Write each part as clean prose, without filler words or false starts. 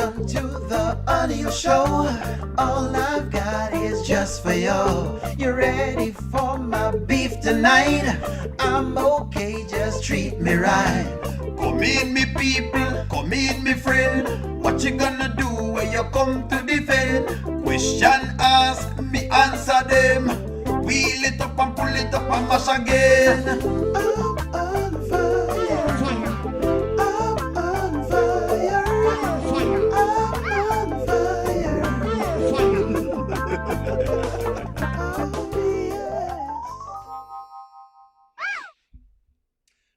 Welcome to the audio show. All I've got is just for you. You ready for my beef tonight? I'm okay, just treat me right. Come in, me people, come in, me friend. What you gonna do when you come to defend? Question ask, me answer them. Wheel it up and pull it up and mash again. I'm on fire. I'm on fire. I'm on fire. Oh, yes.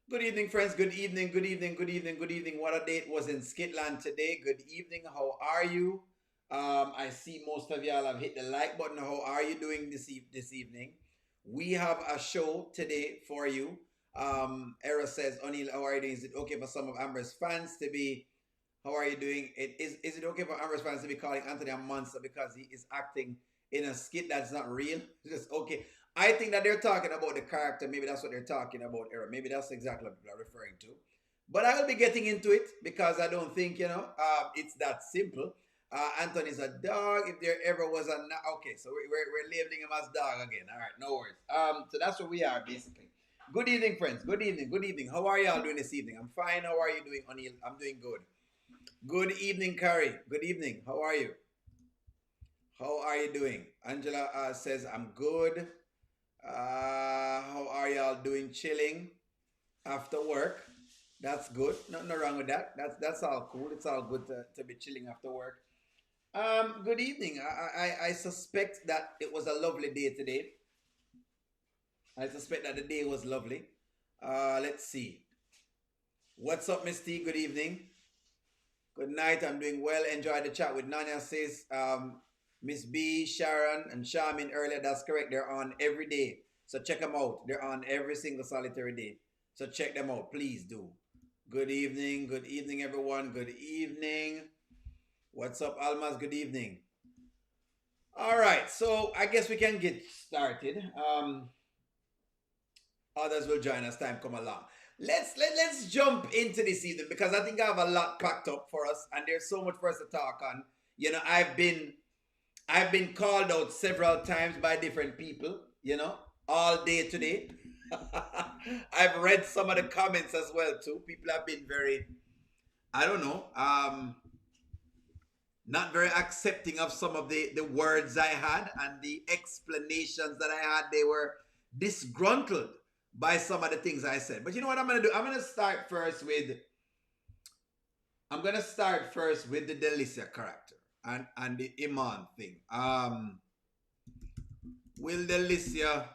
Good evening, friends. Good evening, good evening, good evening, good evening. What a day it was in Skitland today. Good evening. How are you? I see most of y'all have hit the like button. How are you doing this evening? We have a show today for you. Era says, O'Neill, how are you doing? Is it okay for some of Amber's fans to be, how are you doing? Is it okay for Amber's fans to be calling Anthony a monster because he is acting in a skit that's not real? Just okay. I think that they're talking about the character. Maybe that's what they're talking about, Era. Maybe that's exactly what people are referring to. But I will be getting into it because I don't think, it's that simple. Anthony's a dog. If there ever was a... Okay, so we're labeling him as dog again. All right, no worries. So that's where we are, basically. Good evening, friends. Good evening. Good evening. How are y'all doing this evening? I'm fine. How are you doing, O'Neill? I'm doing good. Good evening, Carrie. Good evening. How are you? How are you doing? Angela says, I'm good. How are y'all doing? Chilling after work. That's good. Nothing wrong with that. That's all cool. It's all good to be chilling after work. Good evening. I suspect that it was a lovely day today. I suspect that the day was lovely. Let's see. What's up, Miss T? Good evening. Good night. I'm doing well. Enjoy the chat with Nanya says, Miss B, Sharon, and Charmin earlier. That's correct. They're on every day. So check them out. They're on every single solitary day. So check them out. Please do. Good evening. Good evening, everyone. Good evening. What's up, Almas? Good evening. All right. So I guess we can get started. Others will join as time come along. Let's jump into this evening because I think I have a lot packed up for us and there's so much for us to talk on. I've been called out several times by different people, all day today. I've read some of the comments as well too. People have been very, I don't know, not very accepting of some of the words I had and the explanations that I had. They were disgruntled by some of the things I said. But you know what I'm going to do? I'm going to start first with the Delicia character and the Iman thing. Will Delicia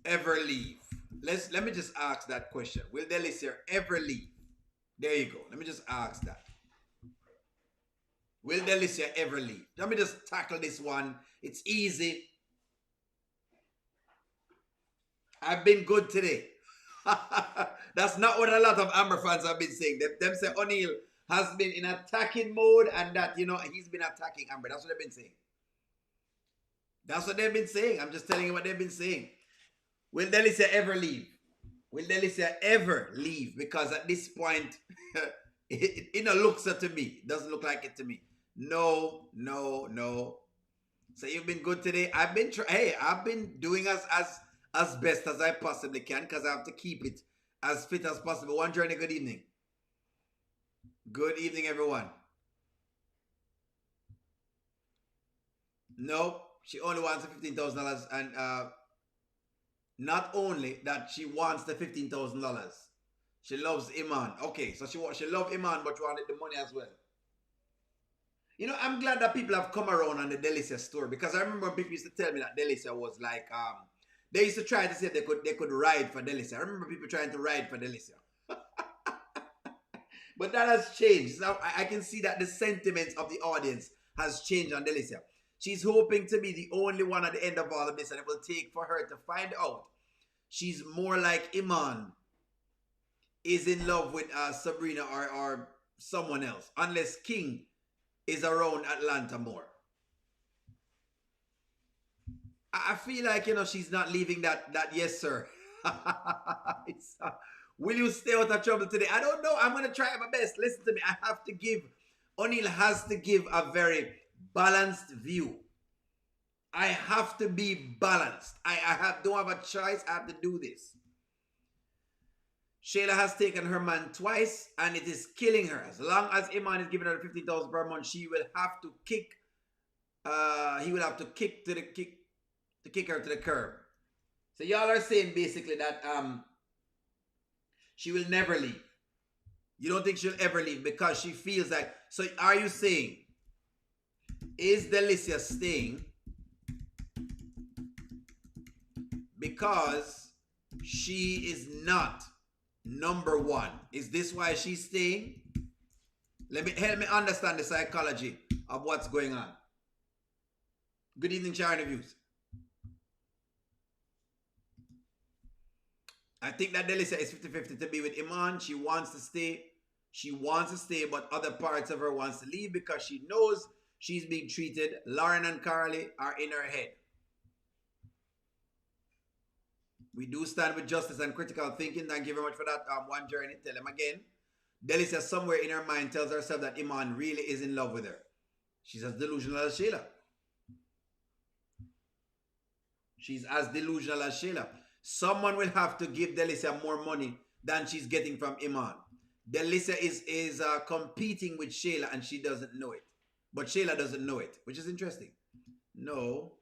ever leave? Let me just ask that question. Will Delicia ever leave? There you go. Let me just ask that. Will Delicia ever leave? Let me just tackle this one. It's easy. I've been good today. That's not what a lot of Amber fans have been saying. Them say O'Neill has been in attacking mode and that, he's been attacking Amber. That's what they've been saying. That's what they've been saying. I'm just telling you what they've been saying. Will Delicia ever leave? Will Delicia ever leave? Because at this point, it looks to me. It doesn't look like it to me. No. So you've been good today. I've been doing as best as I possibly can because I have to keep it as fit as possible. One journey, good evening. Good evening, everyone. No, she only wants the $15,000 and not only that she wants the $15,000. She loves Iman. Okay, so she loves Iman, but she wanted the money as well. I'm glad that people have come around on the Delicia story because I remember people used to tell me that Delicia was like, they used to try to say they could ride for Delicia. I remember people trying to ride for Delicia. But that has changed. Now I can see that the sentiments of the audience has changed on Delicia. She's hoping to be the only one at the end of all of this, and it will take for her to find out she's more like Iman is in love with Sabrina or someone else, unless King is around Atlanta more. I feel like, she's not leaving that yes, sir. Will you stay out of trouble today? I don't know. I'm going to try my best. Listen to me. I have to give O'Neal has to give a very balanced view. I have to be balanced. Don't have a choice. I have to do this. Shayla has taken her man twice, and it is killing her. As long as Iman is giving her 15,000 per month, she will have to kick. He will have to kick her to the curb. So y'all are saying basically that she will never leave. You don't think she'll ever leave because she feels like. So are you saying, is Delicia staying because she is not number one? Is this why she's staying? Help me understand the psychology of what's going on. Good evening, Sharon Reviews. I think that Delicia is 50-50 to be with Iman. She wants to stay. She wants to stay, but other parts of her wants to leave because she knows she's being treated. Lauren and Carly are in her head. We do stand with justice and critical thinking. Thank you very much for that one journey. Tell him again. Delicia somewhere in her mind tells herself that Iman really is in love with her. She's as delusional as Shayla. She's as delusional as Shayla. Someone will have to give Delicia more money than she's getting from Iman. Delicia is competing with Shayla and she doesn't know it. But Shayla doesn't know it, which is interesting. No.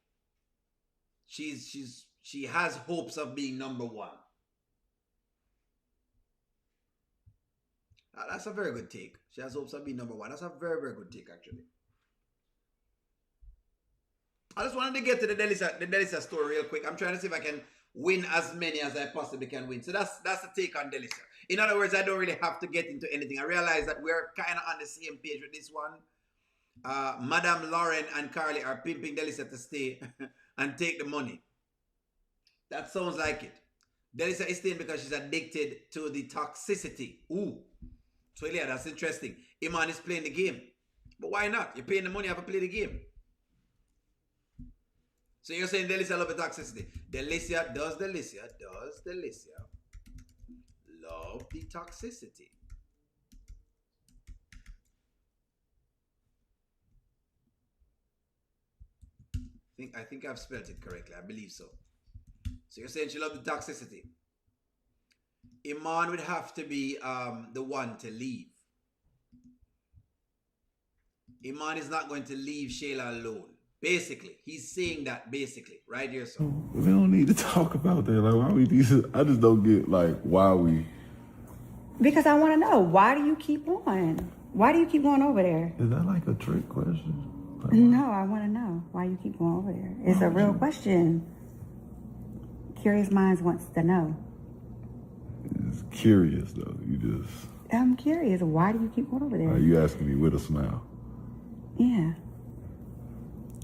She has hopes of being number one. That's a very good take. She has hopes of being number one. That's a very, very good take, actually. I just wanted to get to the Delicia story real quick. I'm trying to see if I can win as many as I possibly can win. So that's the take on Delicia. In other words, I don't really have to get into anything. I realize that we're kind of on the same page with this one. Madam Lauren and Carly are pimping Delicia to stay and take the money. That sounds like it. Delicia is staying because she's addicted to the toxicity. Ooh. So yeah, that's interesting. Iman is playing the game. But why not? You're paying the money, you have to play the game. So you're saying Delicia love the toxicity. Does Delicia love the toxicity? I think I've spelled it correctly. I believe so. So you're saying she loves the toxicity. Iman would have to be the one to leave. Iman is not going to leave Shayla alone. Basically, he's saying that basically, right here, so. We don't need to talk about that. Like, why we? I just don't get like why we. Because I want to know, why do you keep going? Why do you keep going over there? Is that like a trick question? Like, no, I want to know why you keep going over there. It's a real question. Curious minds wants to know. It's curious though. I'm curious. Why do you keep going over there? Are you asking me with a smile? Yeah.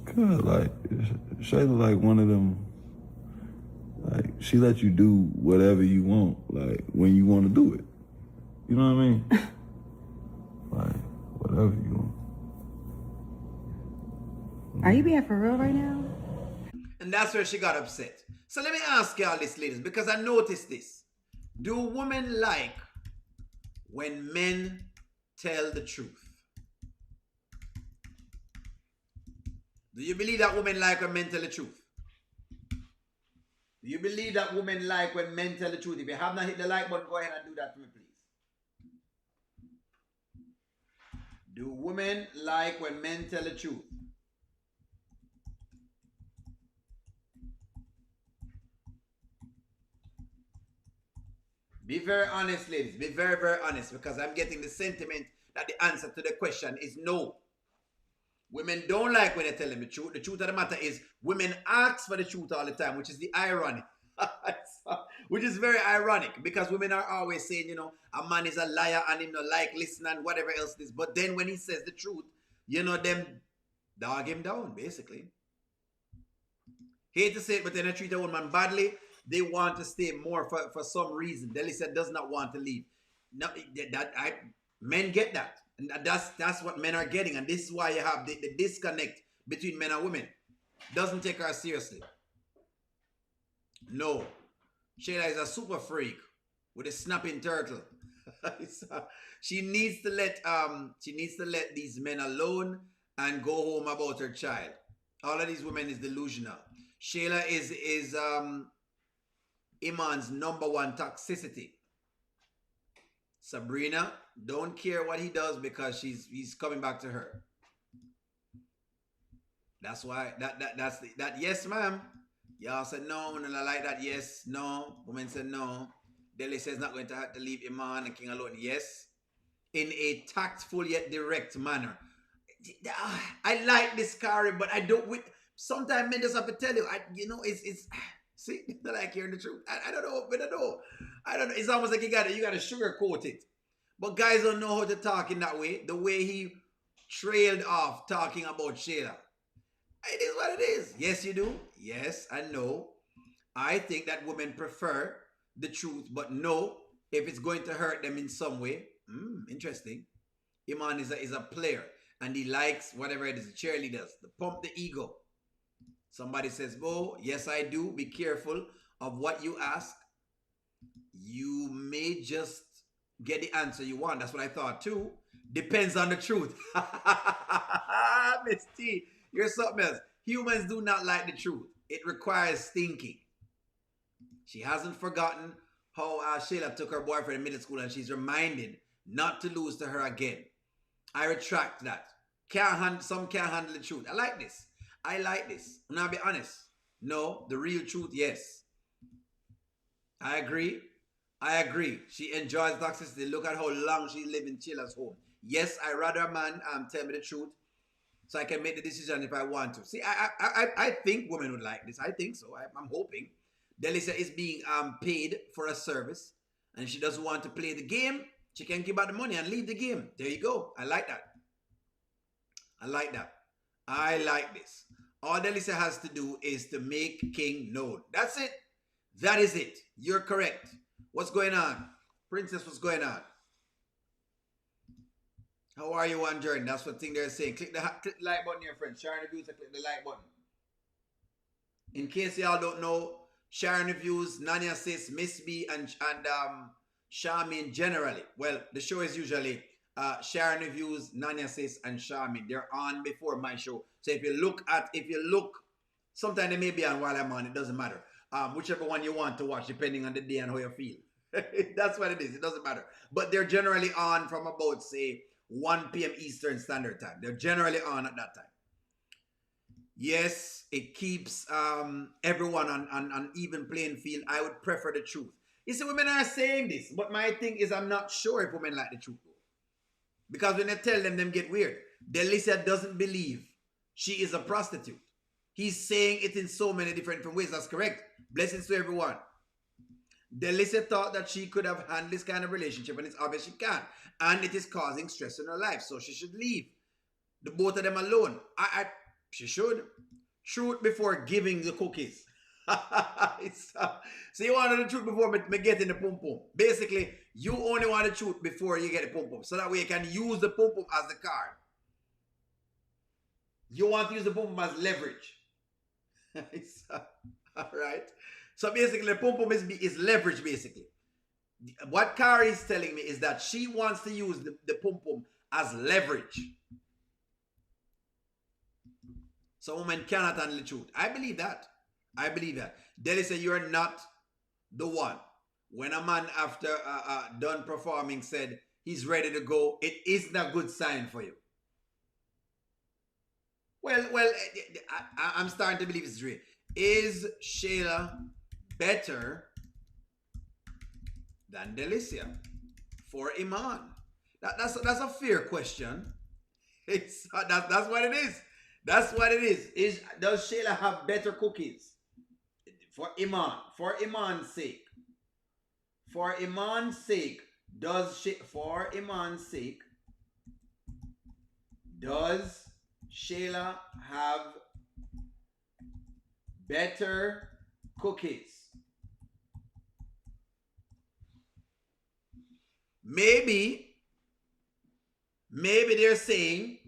Cause like Shayla, like one of them. Like she let you do whatever you want, like when you want to do it. You know what I mean? Like whatever you want. Are you being for real right now? And that's where she got upset. So let me ask y'all this, ladies, because I noticed this. Do women like when men tell the truth? Do you believe that women like when men tell the truth? Do you believe that women like when men tell the truth? If you have not hit the like button, go ahead and do that for me, please. Do women like when men tell the truth? Be very honest, ladies. Be very, very honest, because I'm getting the sentiment that the answer to the question is no. Women don't like when they tell them the truth. The truth of the matter is women ask for the truth all the time, which is the irony. Which is very ironic, because women are always saying, you know, a man is a liar and him not like listen and whatever else it is. But then when he says the truth, you know, them dog him down, basically. Hate to say it, but then they treat a woman badly. They want to stay more for some reason. Delicia does not want to leave. No, men get that. And that's what men are getting. And this is why you have the disconnect between men and women. Doesn't take her seriously. No. Shayla is a super freak with a snapping turtle. She needs to let these men alone and go home about her child. All of these women is delusional. Shayla is Iman's number one toxicity. Sabrina don't care what he does because he's coming back to her. That's why that yes, ma'am. Y'all said no, and I like that. Yes, no. Women said no. Deli says not going to have to leave Iman and King alone. Yes, in a tactful yet direct manner. I like this Kari, but I don't. Sometimes men just have to tell you. It's see, not like hearing the truth. I don't know. I don't know. It's almost like you got to sugarcoat it. But guys don't know how to talk in that way. The way he trailed off talking about Shayla. It is what it is. Yes, you do. Yes, I know. I think that women prefer the truth, but no, if it's going to hurt them in some way. Interesting. Iman is a player, and he likes whatever it is, the cheerleaders, the pump the ego. Somebody says, "Oh, yes, I do. Be careful of what you ask. You may just get the answer you want." That's what I thought too. Depends on the truth. Miss T, you're something else. Humans do not like the truth. It requires thinking. She hasn't forgotten how Shayla took her boyfriend in middle school, and she's reminded not to lose to her again. I retract that. Some can't handle the truth. I like this. I'm gonna be honest. No, the real truth, yes. I agree. She enjoys toxicity. Look at how long she lived in Shayla's home. Yes, I rather a man tell me the truth so I can make the decision if I want to. See, I think women would like this. I think so. I'm hoping. Delicia is being paid for a service, and if she doesn't want to play the game, she can give out the money and leave the game. There you go. I like that. I like this. All Delicia has to do is to make King known. That's it. That is it. You're correct. What's going on? Princess, what's going on? How are you, One Jordan? That's what thing they're saying. Click the like button here, friends. Sharing reviews, click the like button. In case y'all don't know, sharing reviews, Nanya Sis, Miss B, and Charmin generally. Well, the show is usually Sharon Reviews, Nanya Sis, and Charmin. They're on before my show. So if you look, sometimes they may be on while I'm on. It doesn't matter. Whichever one you want to watch, depending on the day and how you feel. That's what it is. It doesn't matter. But they're generally on from about, say, 1 p.m. Eastern Standard Time. They're generally on at that time. Yes, it keeps everyone on even playing field. I would prefer the truth. You see, women are saying this, but my thing is I'm not sure if women like the truth. Because when I tell them get weird. Delicia doesn't believe she is a prostitute. He's saying it in so many different ways. That's correct. Blessings to everyone. Delicia thought that she could have handled this kind of relationship, and it's obvious she can't. And it is causing stress in her life, so she should leave the both of them alone. She should. Truth before giving the cookies. So you wanted the truth before me getting the pum pum. Basically, you only want the truth before you get the pum pum. So that way you can use the pum pum as the card. You want to use the pum pum as leverage. Alright. So basically the pum pum is leverage basically. What Kari is telling me is that she wants to use the pum pum as leverage. So women cannot handle the truth. I believe that. Delicia, you are not the one. When a man after done performing said he's ready to go, it isn't a good sign for you. Well, I'm starting to believe it's real. Is Shayla better than Delicia for Iman? That's a fair question. That's what it is. That's what it is. Does Shayla have better cookies? For Iman. For Iman's sake. For Iman's sake. Does Shayla have better cookies? Maybe they're saying,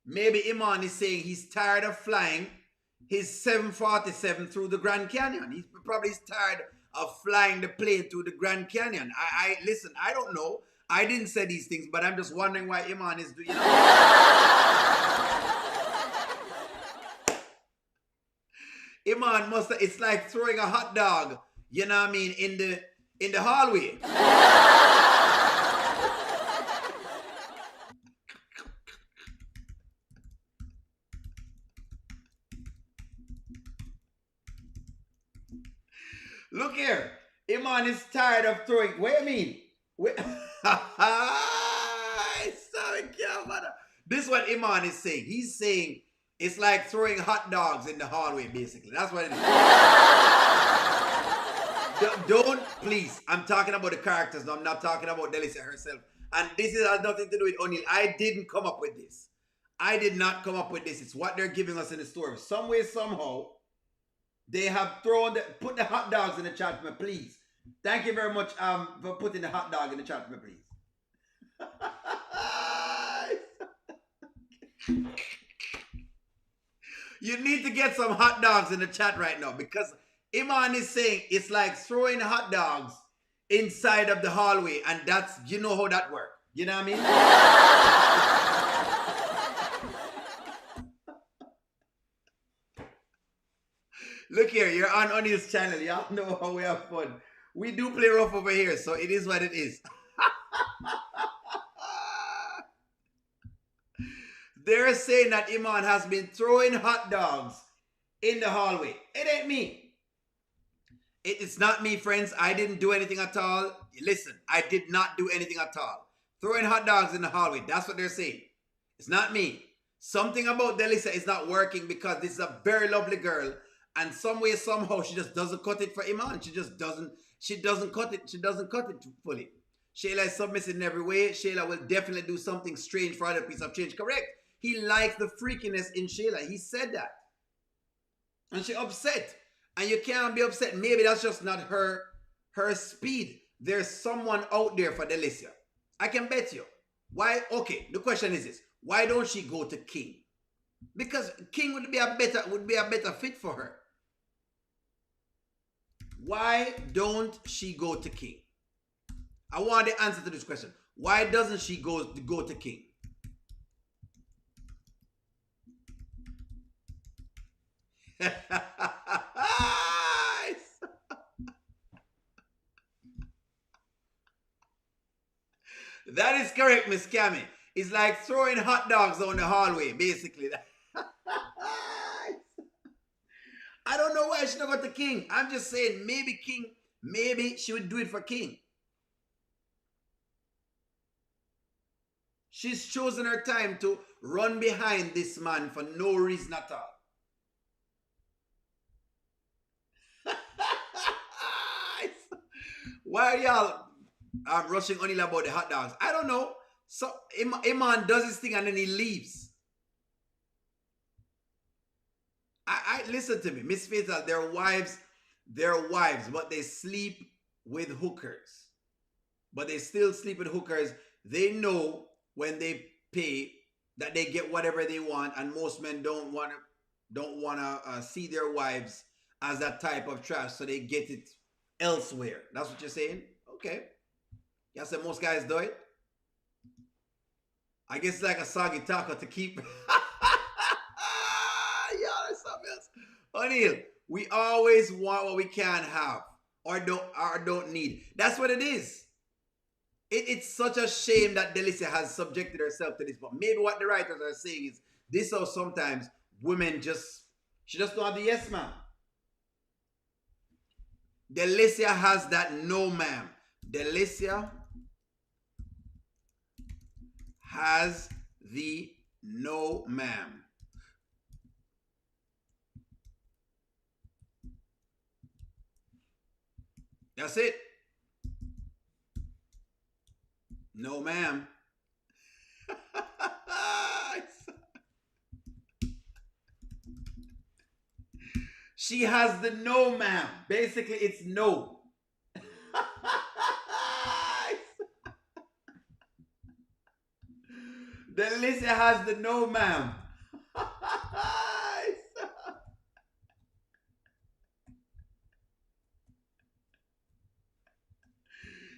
maybe Iman is saying he's tired of flying his 747 through the Grand Canyon. He's probably tired of flying the plane through the Grand Canyon. Listen, I don't know. I didn't say these things, but I'm just wondering why Iman is doing. Iman must. It's like throwing a hot dog. You know what I mean, in the hallway. Look here. Iman is tired of throwing. Wait a minute. Wait. Sorry, this is what Iman is saying. He's saying it's like throwing hot dogs in the hallway, basically. That's what it is. Don't, please. I'm talking about the characters. No, I'm not talking about Delicia herself. And this has nothing to do with O'Neal. I didn't come up with this. I did not come up with this. It's what they're giving us in the story. Some way, somehow, they have put the hot dogs in the chat for me, please. Thank you very much for putting the hot dog in the chat for me, please. You need to get some hot dogs in the chat right now because Iman is saying it's like throwing hot dogs inside of the hallway, and that's, you know how that works. You know what I mean? Look here, you're on O'Neal's channel. Y'all know how we have fun. We do play rough over here, so it is what it is. They're saying that Iman has been throwing hot dogs in the hallway. It ain't me. It's not me, friends. I didn't do anything at all. Listen, I did not do anything at all. Throwing hot dogs in the hallway. That's what they're saying. It's not me. Something about Delicia is not working because this is a very lovely girl. And some way, somehow, she just doesn't cut it for Iman. She doesn't cut it. She doesn't cut it fully. Shayla is submissive in every way. Shayla will definitely do something strange for other piece of change. Correct. He likes the freakiness in Shayla. He said that. And she upset. And you can't be upset. Maybe that's just not her speed. There's someone out there for Delicia. I can bet you. Why? Okay, the question is this. Why don't she go to King? Because King would be a better fit for her. Why don't she go to King? I want the answer to this question. Why doesn't she go to King? That is correct, Miss Cammy. It's like throwing hot dogs down the hallway, basically. I don't know why she don't go to King. I'm just saying maybe King, maybe she would do it for King. She's chosen her time to run behind this man for no reason at all. Why are y'all rushing O'Neal about the hot dogs? I don't know. So Iman does his thing and then he leaves. I listen to me, Miss Fatal. They're wives, but they sleep with hookers. But they still sleep with hookers. They know when they pay that they get whatever they want, and most men don't wanna see their wives as that type of trash, so they get it elsewhere. That's what you're saying? Okay. You said most guys do it? I guess it's like a soggy taco to keep. Yeah, there's something else. O'Neal, we always want what we can't have or don't need. That's what it is. It's such a shame that Delicia has subjected herself to this. But maybe what the writers are saying is this how sometimes women she just don't have the yes ma'am. Delicia has that no ma'am. Delicia has the no ma'am. That's it. No ma'am. She has the no ma'am. Basically, it's no. Delicia has the no ma'am.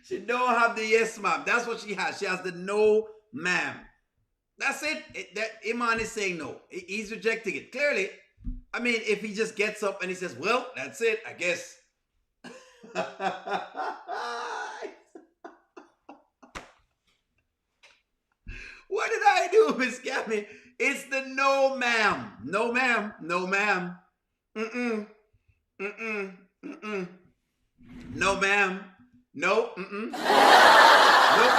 She don't have the yes, ma'am. That's what she has. She has the no, ma'am. That's it. That Iman is saying no. He's rejecting it. Clearly, I mean, if he just gets up and he says, well, that's it, I guess. What did I do, Miss Gabby? It's the no, ma'am. No, ma'am. No, ma'am. Mm-mm. Mm-mm. Mm-mm. No, ma'am. No. Mm-mm. Nope.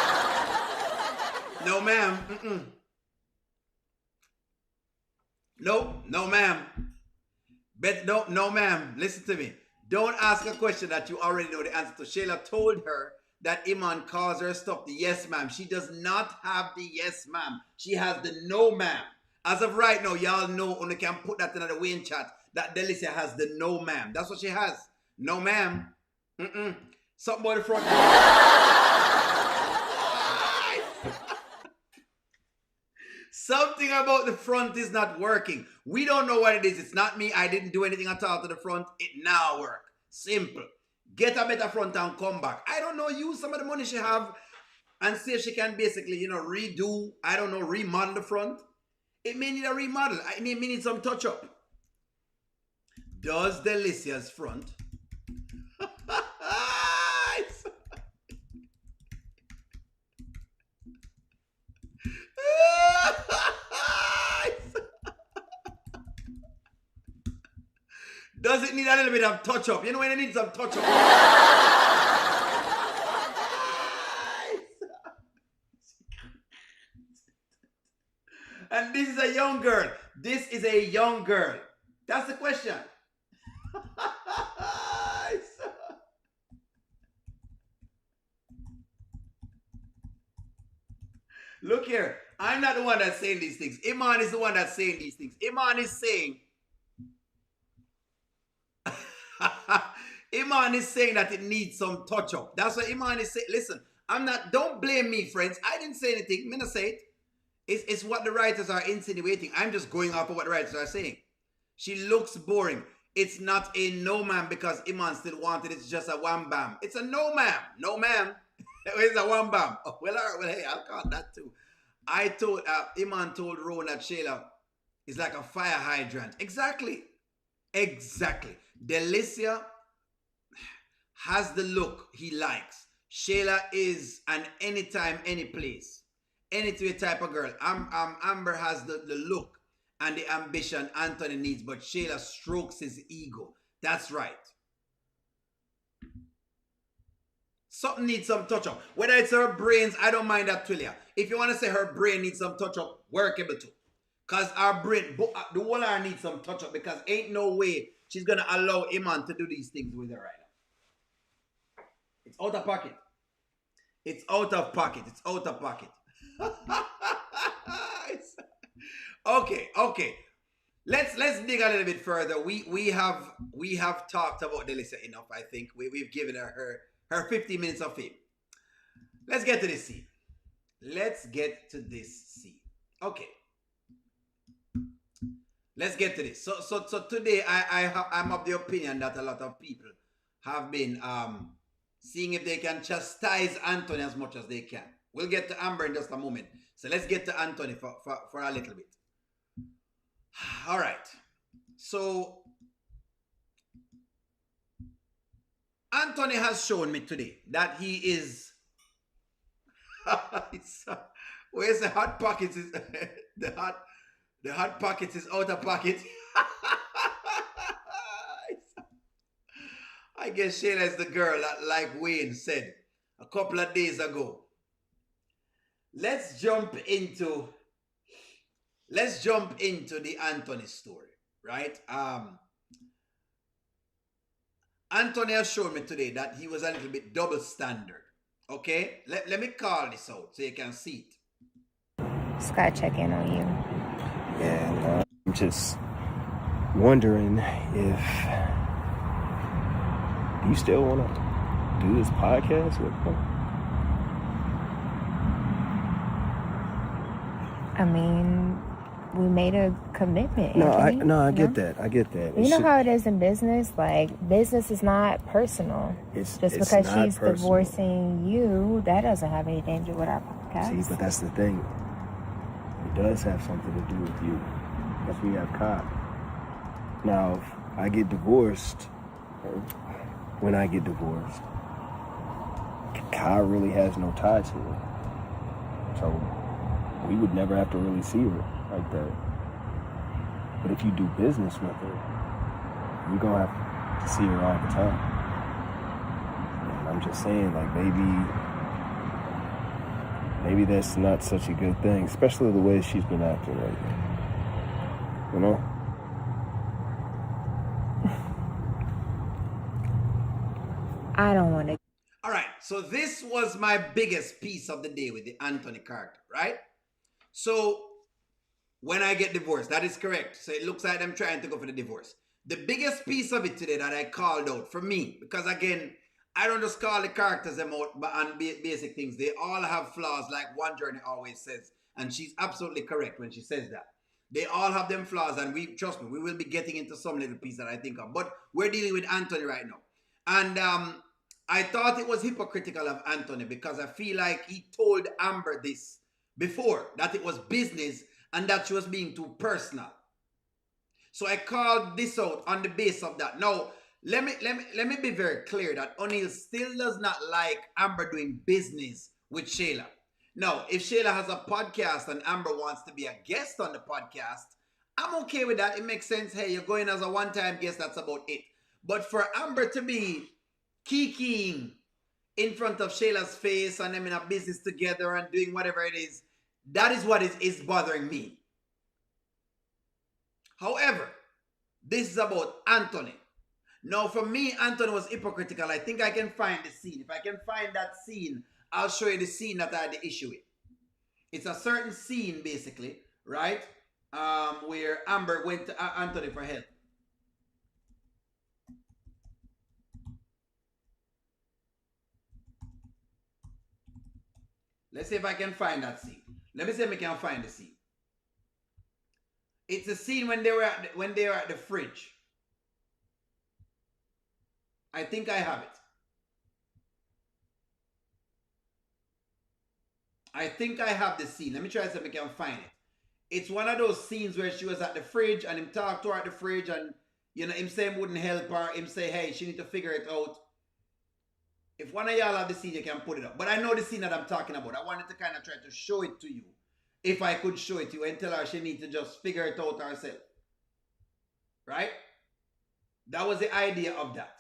No, ma'am. Mm-mm. Nope. No, ma'am. No, ma'am. Listen to me. Don't ask a question that you already know the answer to. Shayla told her that Iman calls her stuff the yes, ma'am. She does not have the yes, ma'am. She has the no, ma'am. As of right now, y'all know, only can put that in the Wayne chat, that Delicia has the no, ma'am. That's what she has. No, ma'am. Mm-mm. Something about the front. Something about the front is not working. We don't know what it is. It's not me. I didn't do anything at all to the front. It now work. Simple. Get a better front and come back. I don't know. Use some of the money she have and see if she can basically, redo, I don't know, remodel the front. It may need a remodel. It may need some touch up. Does Delicia's front does it need a little bit of touch up? You know when it needs some touch up? And this is a young girl. This is a young girl. That's the question. Look here. I'm not the one that's saying these things. Iman is the one that's saying these things. Iman is saying Iman is saying that it needs some touch up. That's what Iman is saying. Listen, don't blame me, friends. I didn't say anything. I'm gonna say it. It's what the writers are insinuating. I'm just going off of what the writers are saying. She looks boring. It's not a no, ma'am, because Iman still wanted it. It's just a wham bam. It's a no, ma'am. No, ma'am. It's a wham bam. Oh, well, all right, well, hey, I'll call that too. Iman told Rowan that Shayla is like a fire hydrant. Exactly. Delicia has the look he likes. Shayla is an anytime, any place, any type of girl. Amber has the look and the ambition Anthony needs, but Shayla strokes his ego. That's right. Something needs some touch up. Whether it's her brains, I don't mind that, Twilia. If you want to say her brain needs some touch up, workable too. Because our brain, the whole her needs some touch up, because ain't no way she's going to allow Iman to do these things with her right now. It's out of pocket. It's out of pocket. It's out of pocket. Okay. Let's dig a little bit further. We have talked about Delicia enough, I think. We've given her 50 minutes of fame. Let's get to this scene. Okay. Let's get to this. So today I'm of the opinion that a lot of people have been seeing if they can chastise Anthony as much as they can. We'll get to Amber in just a moment. So let's get to Anthony for a little bit. All right. So Anthony has shown me today that he is where's the hot pockets is the hot pockets is out of pocket. I guess Shayla is the girl that, like Wayne said a couple of days ago. Let's jump into the Anthony story, right? Anthony has shown me today that he was a little bit double standard. Okay? Let me call this out so you can see it. Just gotta check in on you. Yeah, I'm just wondering if you still want to do this podcast with me? I mean, we made a commitment. No, I Anthony, I you get know? that. I get that. You know how it is in business? Like, business is not personal. It's Just it's because not she's personal. divorcing you, that doesn't have anything to do with our podcast. See, but that's the thing. It does have something to do with you. Because we have Kai. Now, if I get divorced, or when I get divorced, Kai really has no tie to it. So we would never have to really see her like that. But if you do business with her, you're going to have to see her all the time. And I'm just saying, like, maybe that's not such a good thing, especially the way she's been acting lately. You know? I don't want to. All right, so this was my biggest piece of the day with the Anthony character, right? So when I get divorced, that is correct. So it looks like I'm trying to go for the divorce. The biggest piece of it today that I called out for me, because again, I don't just call the characters them out on basic things. They all have flaws, like One Journey always says. And she's absolutely correct when she says that. They all have them flaws, and trust me, we will be getting into some little piece that I think of. But we're dealing with Anthony right now. And I thought it was hypocritical of Anthony because I feel like he told Amber this before, that it was business and that she was being too personal. So I called this out on the base of that. Now, let me be very clear that O'Neal still does not like Amber doing business with Shayla. Now, if Shayla has a podcast and Amber wants to be a guest on the podcast, I'm okay with that. It makes sense. Hey, you're going as a one-time guest, that's about it. But for Amber to be kikiing in front of Shayla's face and them in a business together and doing whatever it is, that is what is bothering me. However, this is about Anthony. Now, for me, Anthony was hypocritical. I think I can find the scene. If I can find that scene, I'll show you the scene that I had the issue with. It's a certain scene, basically, right? Where Amber went to Anthony for help. Let's see if I can find that scene. Let me see if I can find the scene. It's a scene when they were at the fridge. I think I have it. I think I have the scene. Let me try to see if I can find it. It's one of those scenes where she was at the fridge and him talked to her at the fridge and, you know, him say him wouldn't help her. Him say, hey, she need to figure it out. If one of y'all have the scene, you can put it up. But I know the scene that I'm talking about. I wanted to kind of try to show it to you. If I could show it to you and tell her she needs to just figure it out herself. Right? That was the idea of that.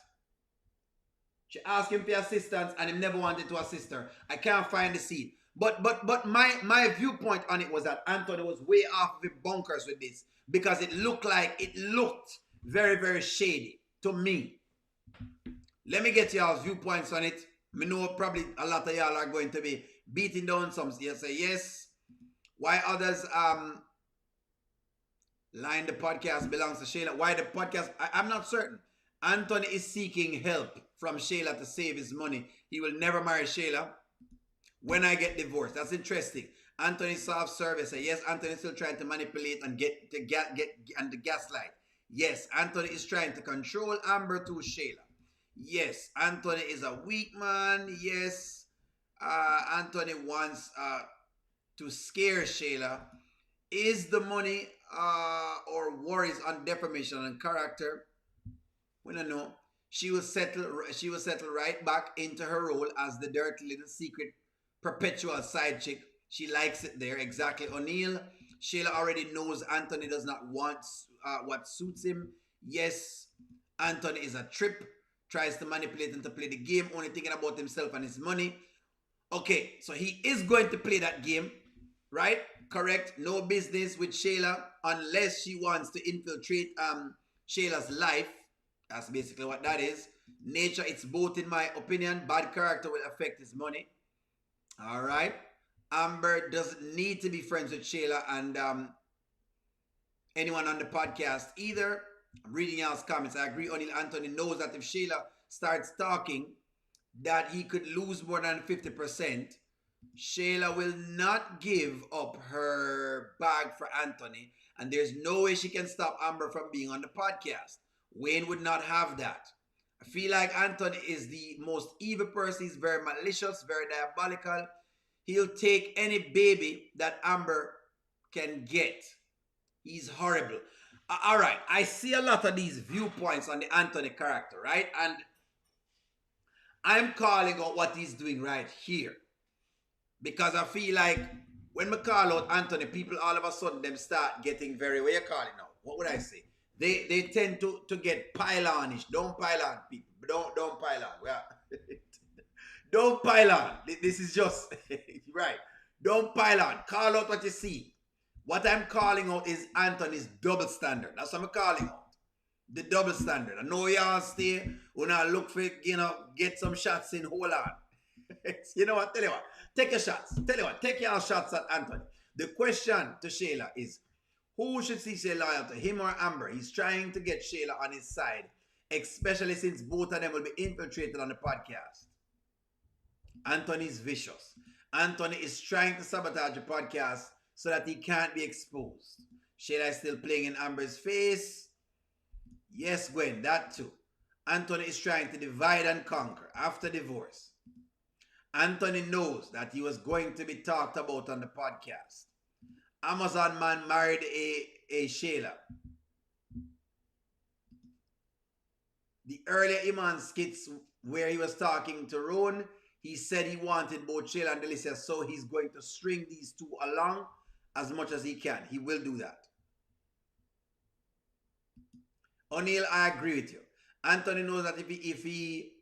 She asked him for assistance and he never wanted to assist her. I can't find the scene. But my viewpoint on it was that Anthony was way off the bunkers with this. Because it looked very, very shady to me. Let me get y'all's viewpoints on it. I know probably a lot of y'all are going to be beating down some. You say yes. Why others line the podcast belongs to Shayla? Why the podcast? I'm not certain. Anthony is seeking help from Shayla to save his money. He will never marry Shayla when I get divorced. That's interesting. Anthony soft service. Yes, Anthony is still trying to manipulate and get and the gaslight. Yes, Anthony is trying to control Amber to Shayla. Yes, Anthony is a weak man. Yes, Anthony wants to scare Shayla. Is the money or worries on defamation and character? We don't know. She will settle right back into her role as the dirty little secret perpetual side chick. She likes it there. Exactly. O'Neal. Shayla already knows Anthony does not want what suits him. Yes, Anthony is a trip. Tries to manipulate and to play the game, only thinking about himself and his money. Okay, so he is going to play that game, right? Correct. No business with Shayla unless she wants to infiltrate Shayla's life. That's basically what that is. Nature, it's both in my opinion. Bad character will affect his money. All right. Amber doesn't need to be friends with Shayla and anyone on the podcast either. I'm reading y'all's comments. I agree. O'Neal Anthony knows that if Shayla starts talking, that he could lose more than 50%. Shayla will not give up her bag for Anthony, and there's no way she can stop Amber from being on the podcast. Wayne would not have that. I feel like Anthony is the most evil person. He's very malicious, very diabolical. He'll take any baby that Amber can get. He's horrible. All right, I see a lot of these viewpoints on the Anthony character, right? And I'm calling out what he's doing right here. Because I feel like when we call out Anthony, people all of a sudden them start getting very, what you call it now? What would I say? They tend to get pile-on-ish. Don't pile on, people. Don't pile on. Yeah. Don't pile on. This is just, right. Don't pile on. Call out what you see. What I'm calling out is Anthony's double standard. That's what I'm calling out. The double standard. I know y'all stay. When I look for, get some shots in. Hold on. You know what? Tell you what. Take your shots. Tell you what. Take your shots at Anthony. The question to Shayla is, who should she stay loyal to, him or Amber? He's trying to get Shayla on his side, especially since both of them will be infiltrated on the podcast. Anthony's vicious. Anthony is trying to sabotage the podcast so that he can't be exposed. Shayla is still playing in Amber's face. Yes, Gwen, that too. Anthony is trying to divide and conquer after divorce. Anthony knows that he was going to be talked about on the podcast. Amazon man married a Shayla. The earlier Iman skits where he was talking to Ron, he said he wanted both Shayla and Delicia, so he's going to string these two along as much as he can. He will do that. O'Neal, I agree with you. Anthony knows that if he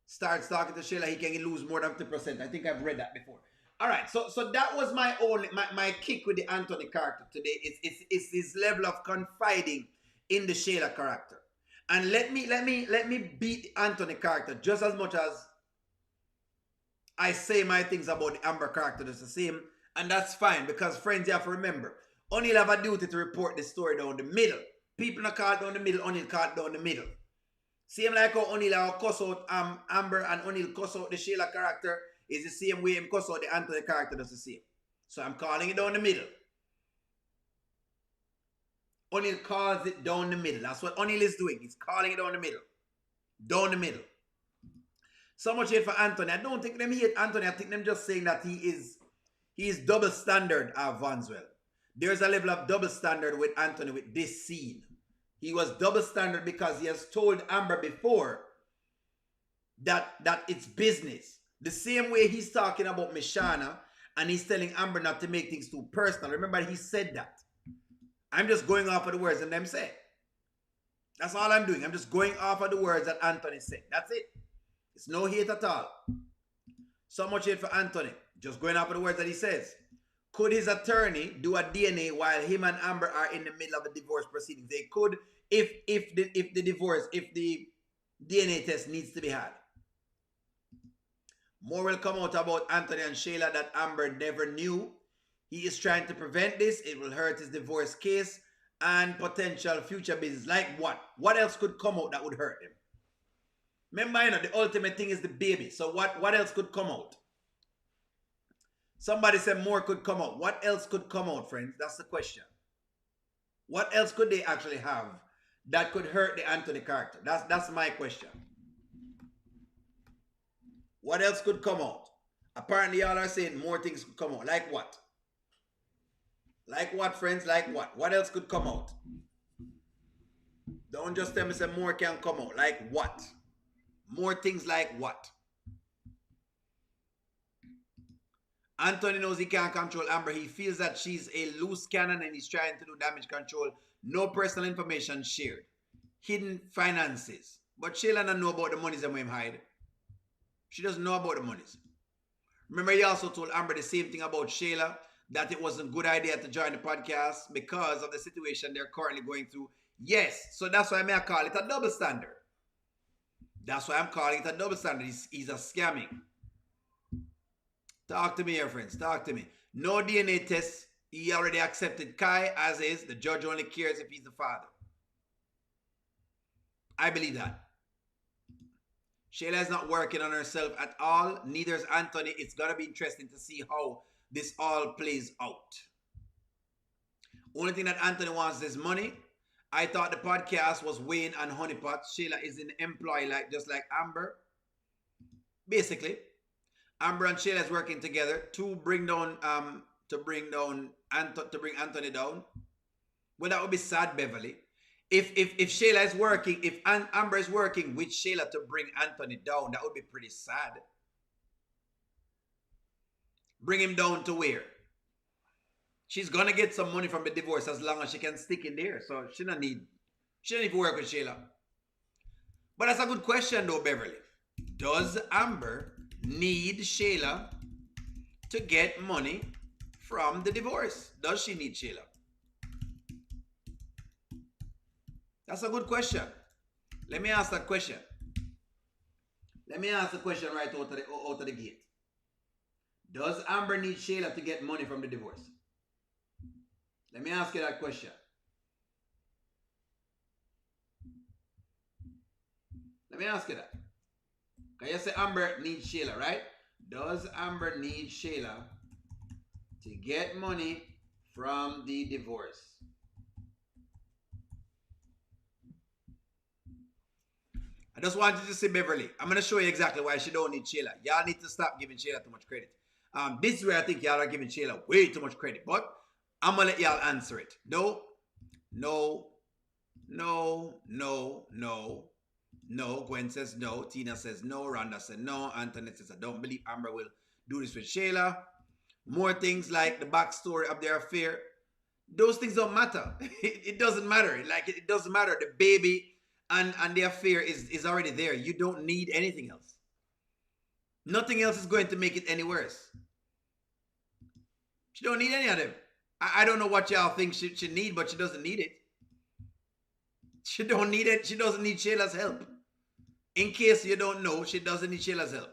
starts talking to Shayla, he can lose more than 50%. I think I've read that before. All right, so that was my kick with the Anthony character today. It's his level of confiding in the Shayla character. And let me beat the Anthony character just as much as I say my things about the Amber character. It's the same, and that's fine, because friends, you have to remember, O'Neal have a duty to report the story down the middle. People not call it down the middle, O'Neal call it down the middle. Same like how O'Neal have cuss out Amber and O'Neal cuss out the Shayla character is the same way him cuss out the Anthony character does the same. So I'm calling it down the middle. O'Neal calls it down the middle. That's what O'Neal is doing. He's calling it down the middle. Down the middle. So much hate for Anthony. I don't think them hate Anthony. I think them just saying that he is double standard at Vanswell. There's a level of double standard with Anthony with this scene. He was double standard because he has told Amber before that it's business. The same way he's talking about Mishana and he's telling Amber not to make things too personal. Remember, he said that. I'm just going off of the words that them say. That's all I'm doing. I'm just going off of the words that Anthony said. That's it. It's no hate at all. So much hate for Anthony. Just going off of the words that he says. Could his attorney do a DNA while him and Amber are in the middle of a divorce proceedings? They could if the DNA test needs to be had. More will come out about Anthony and Shayla that Amber never knew. He is trying to prevent this. It will hurt his divorce case and potential future business. Like what? What else could come out that would hurt him? Remember, the ultimate thing is the baby. So what else could come out? Somebody said more could come out. What else could come out, friends? That's the question. What else could they actually have that could hurt the Anthony character? That's my question. What else could come out? Apparently, y'all are saying more things could come out. Like what? Like what, friends? Like what? What else could come out? Don't just tell me say more can come out. Like what? More things like what? Anthony knows he can't control Amber. He feels that she's a loose cannon and he's trying to do damage control. No personal information shared. Hidden finances. But Shayla doesn't know about the monies that we hide. She doesn't know about the monies. Remember, he also told Amber the same thing about Shayla, that it wasn't a good idea to join the podcast because of the situation they're currently going through. Yes, so that's why I call it a double standard. That's why I'm calling it a double standard. He's a scamming. Talk to me here, friends. Talk to me. No DNA test. He already accepted Kai as is. The judge only cares if he's the father. I believe that. Shayla is not working on herself at all. Neither is Anthony. It's going to be interesting to see how this all plays out. Only thing that Anthony wants is money. I thought the podcast was Wayne and Honeypot. Shayla is an employee, just like Amber. Basically, Amber and Shayla is working together to bring Anthony down. Well, that would be sad, Beverly. If Shayla is working, if Amber is working with Shayla to bring Anthony down, that would be pretty sad. Bring him down to where? She's gonna get some money from the divorce as long as she can stick in there. So she don't need to work with Shayla. But that's a good question though, Beverly. Does Amber need Shayla to get money from the divorce? Does she need Shayla? That's a good question. Let me ask that question. Let me ask the question right out of the gate. Does Amber need Shayla to get money from the divorce? Let me ask you that question. Let me ask you that. Can you say Amber needs Shayla, right? Does Amber need Shayla to get money from the divorce? I just wanted to say Beverly. I'm going to show you exactly why she don't need Shayla. Y'all need to stop giving Shayla too much credit. This is where I think y'all are giving Shayla way too much credit. But I'm going to let y'all answer it. No. Gwen says no. Tina says no. Rhonda says no. Antoinette says I don't believe Amber will do this with Shayla. More things like the backstory of their affair. Those things don't matter. It doesn't matter. It doesn't matter. The baby and the affair is already there. You don't need anything else. Nothing else is going to make it any worse. She don't need any of them. I don't know what y'all think she need, but she doesn't need it. She don't need it. She doesn't need Shayla's help. In case you don't know, she doesn't need Shayla's help.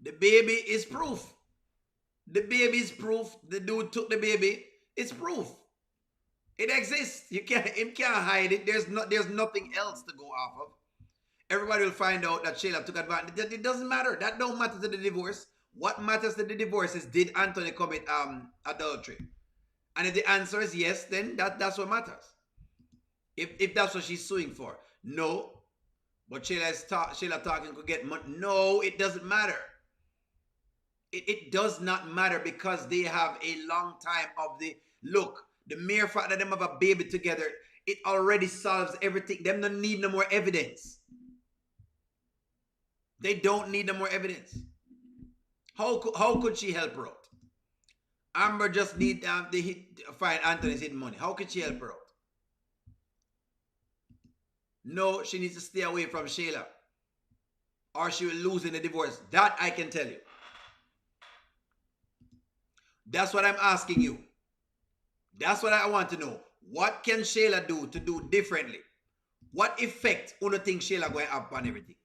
The baby is proof. The baby is proof. The dude took the baby. It's proof. It exists. Him can't hide it. There's nothing else to go off of. Everybody will find out that Shayla took advantage. It doesn't matter. That don't matter to the divorce. What matters to the divorce is, did Anthony commit adultery? And if the answer is yes, then that's what matters. If that's what she's suing for. No. But Shayla talking could get money. No, it doesn't matter. It does not matter, because they have a long time of the look. The mere fact that them have a baby together, it already solves everything. Them don't need no more evidence. They don't need no more evidence. How could she help her out? Amber just need to find Anthony's hidden money. How could she help her out? No, she needs to stay away from Shayla, or she will lose in the divorce. That I can tell you. That's what I'm asking you. That's what I want to know. What can Shayla do to do differently? What effect do you think Shayla going to have on everything?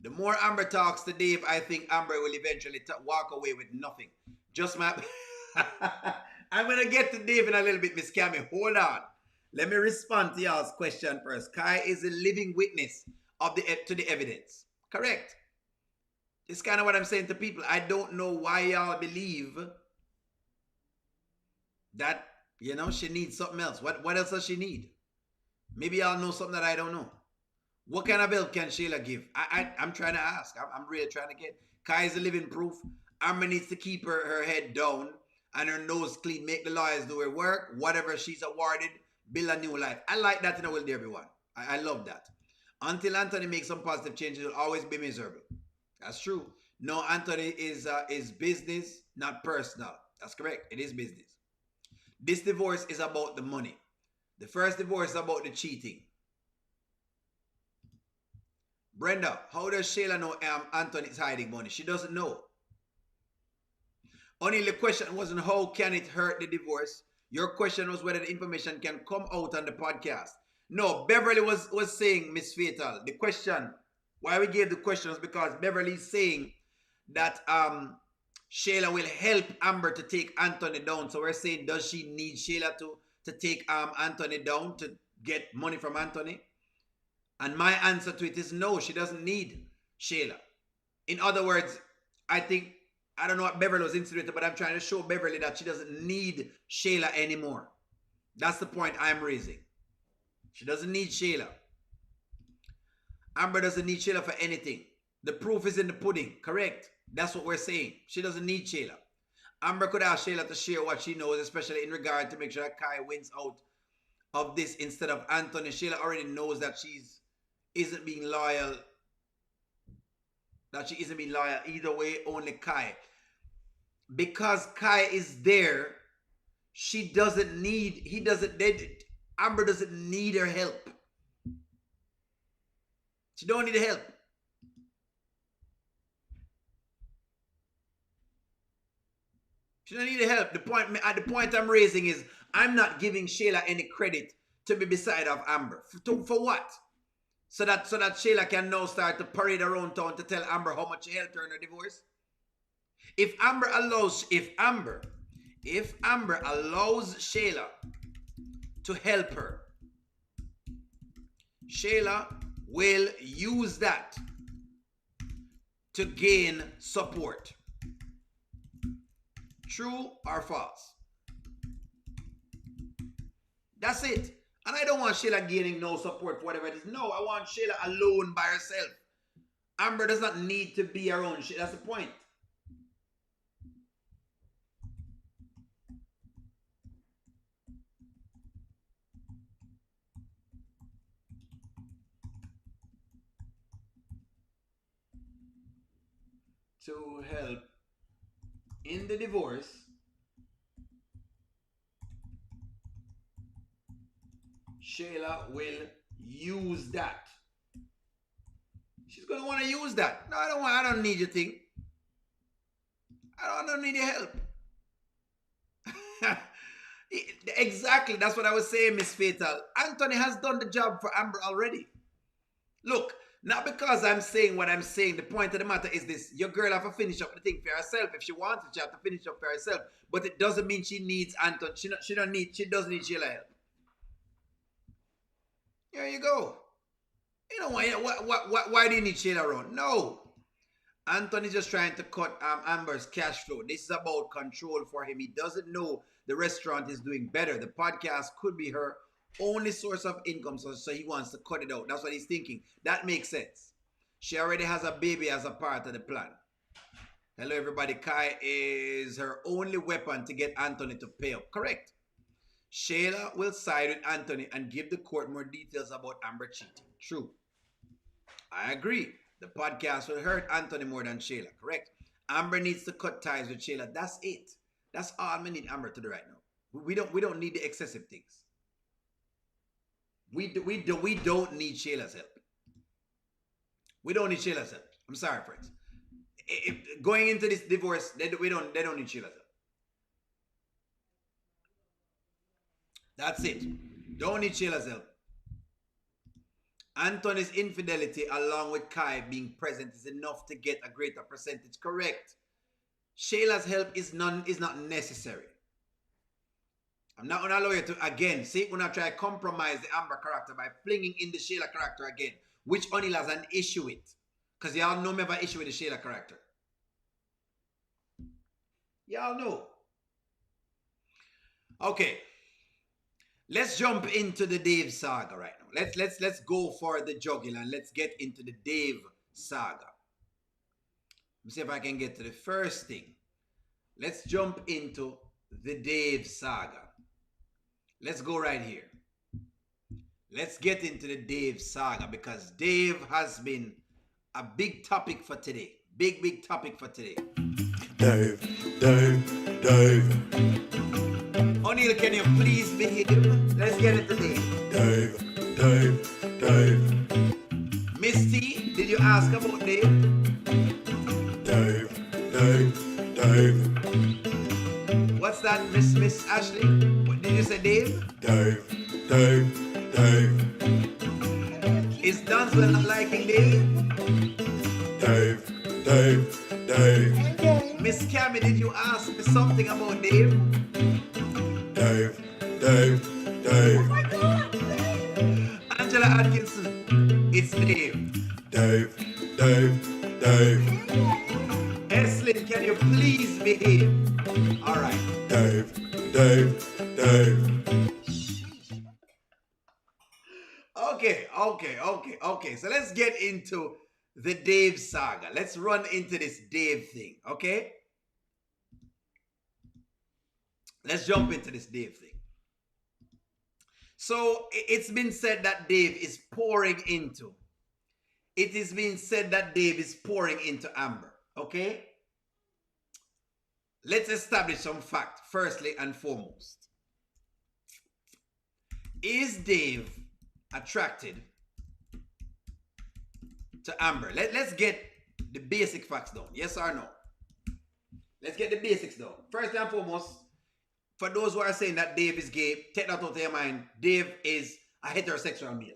The more Amber talks to Dave, I think Amber will eventually walk away with nothing. Just my... I'm going to get to Dave in a little bit, Miss Cammy. Hold on. Let me respond to y'all's question first. Kai is a living witness to the evidence. Correct. It's kind of what I'm saying to people. I don't know why y'all believe that, she needs something else. What else does she need? Maybe y'all know something that I don't know. What kind of help can Shayla give? I'm trying to ask. I'm really trying to get. Kai is a living proof. Amber needs to keep her head down and her nose clean. Make the lawyers do her work. Whatever she's awarded, build a new life. I like that in a will, everyone. I love that. Until Anthony makes some positive changes, he'll always be miserable. That's true. No, Anthony is business, not personal. That's correct. It is business. This divorce is about the money. The first divorce is about the cheating. Brenda, how does Shayla know Anthony's hiding money? She doesn't know. Only the question wasn't how can it hurt the divorce. Your question was whether the information can come out on the podcast. No, Beverly was saying, Miss Fatal, the question, why we gave the question was because Beverly is saying that Shayla will help Amber to take Anthony down. So we're saying, does she need Shayla to take Anthony down, to get money from Anthony? And my answer to it is no, she doesn't need Shayla. In other words, I don't know what Beverly was insinuating, but I'm trying to show Beverly that she doesn't need Shayla anymore. That's the point I'm raising. She doesn't need Shayla. Amber doesn't need Shayla for anything. The proof is in the pudding, correct? That's what we're saying. She doesn't need Shayla. Amber could ask Shayla to share what she knows, especially in regard to make sure that Kai wins out of this instead of Anthony. Shayla already knows that she isn't being loyal. That she isn't being loyal either way, only Kai. Because Kai is there, Amber doesn't need her help. She don't need help. She don't need help. The point I'm raising is I'm not giving Shayla any credit to be beside of Amber. For what? So that Shayla can now start to parade around town to tell Amber how much she helped her in her divorce. If Amber allows Shayla to help her, Shayla will use that to gain support. True or false? That's it. And I don't want Shayla gaining no support for whatever it is. No, I want Shayla alone by herself. Amber does not need to be around. That's the point. To help in the divorce, Shayla will use that. She's gonna want to use that. No, I don't need your thing. I don't need your help. Exactly, that's what I was saying, Miss Fatal. Anthony has done the job for Amber already. Look, not because I'm saying what I'm saying. The point of the matter is this. Your girl have to finish up the thing for herself. If she wants it, she have to finish up for herself. But it doesn't mean she needs Anthony. She doesn't need Shayla help. There you go. You know why do you need Shayla around? No. Anthony's just trying to cut Amber's cash flow. This is about control for him. He doesn't know the restaurant is doing better. The podcast could be her only source of income, so he wants to cut it out. That's what he's thinking. That makes sense. She already has a baby as a part of the plan. Hello, everybody. Kai is her only weapon to get Anthony to pay up. Correct. Shayla will side with Anthony and give the court more details about Amber cheating. True. I agree. The podcast will hurt Anthony more than Shayla. Correct. Amber needs to cut ties with Shayla. That's it. That's all we need Amber to do right now. We don't need the excessive things. We don't need Shayla's help. We don't need Shayla's help. I'm sorry, friends. Going into this divorce, they don't need Shayla's help. That's it. Don't need Shayla's help. Anthony's infidelity along with Kai being present is enough to get a greater percentage. Correct. Shayla's help is not necessary. I'm not going to allow you to, again, see, when I try to compromise the Amber character by flinging in the Shayla character again, which O'Neal has an issue with. Because y'all know me have an issue with the Shayla character. Y'all know. Okay. Let's jump into the Dave saga right now. Let's go for the jugular and let's get into the Dave saga. Let me see if I can get to the first thing. Let's jump into the Dave saga. Let's go right here. Let's get into the Dave saga because Dave has been a big topic for today. Big topic for today. Dave. O'Neal, can you please behave? Let's get into Dave. Dave. Miss T, did you ask about Dave? Dave. What's that, Miss Ashley? What did you say, Dave? Dave. Is Dunswell not liking Dave? Dave. Miss Cammy, did you ask me something about Dave? Dave. Oh my God, Dave. Dave. Okay. So let's get into the Dave saga. Let's run into this Dave thing, okay? Let's jump into this Dave thing. So it's been said that Dave is pouring into. It is being said that Dave is pouring into Amber, okay? Let's establish some fact, firstly and foremost. Is Dave attracted to Amber? Let's get the basic facts down. Yes or no? Let's get the basics down. First and foremost, for those who are saying that Dave is gay, take that out of your mind. Dave is a heterosexual male.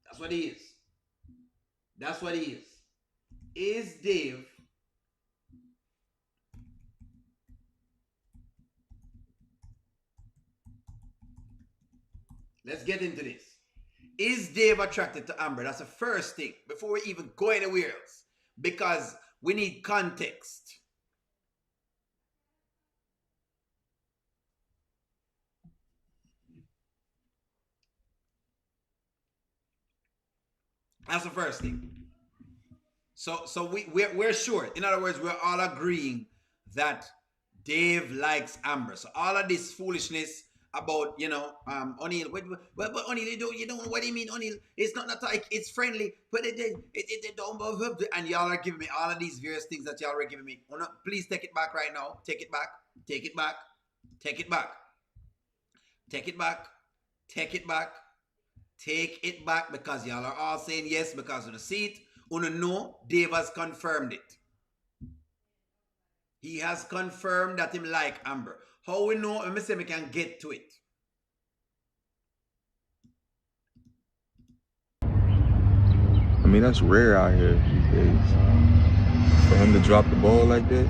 That's what he is. That's what he is. Is Dave let's get into this. Is Dave attracted to Amber? That's the first thing before we even go anywhere else. Because we need context. That's the first thing. So we're sure. In other words, we're all agreeing that Dave likes Amber. So all of this foolishness about, O'Neal, but O'Neal, you don't know what do you mean, O'Neal? It's not like it's friendly, but it don't, and y'all are giving me all of these various things that y'all are giving me. Oh, no, please take it back right now. Take it back. Take it back. Take it back. Take it back. Take it back. Take it back, because y'all are all saying yes because of the seat. No, Dave has confirmed it. He has confirmed that him like Amber. How we know? Let me say we can get to it. I mean, that's rare out here these days. For him to drop the ball like that,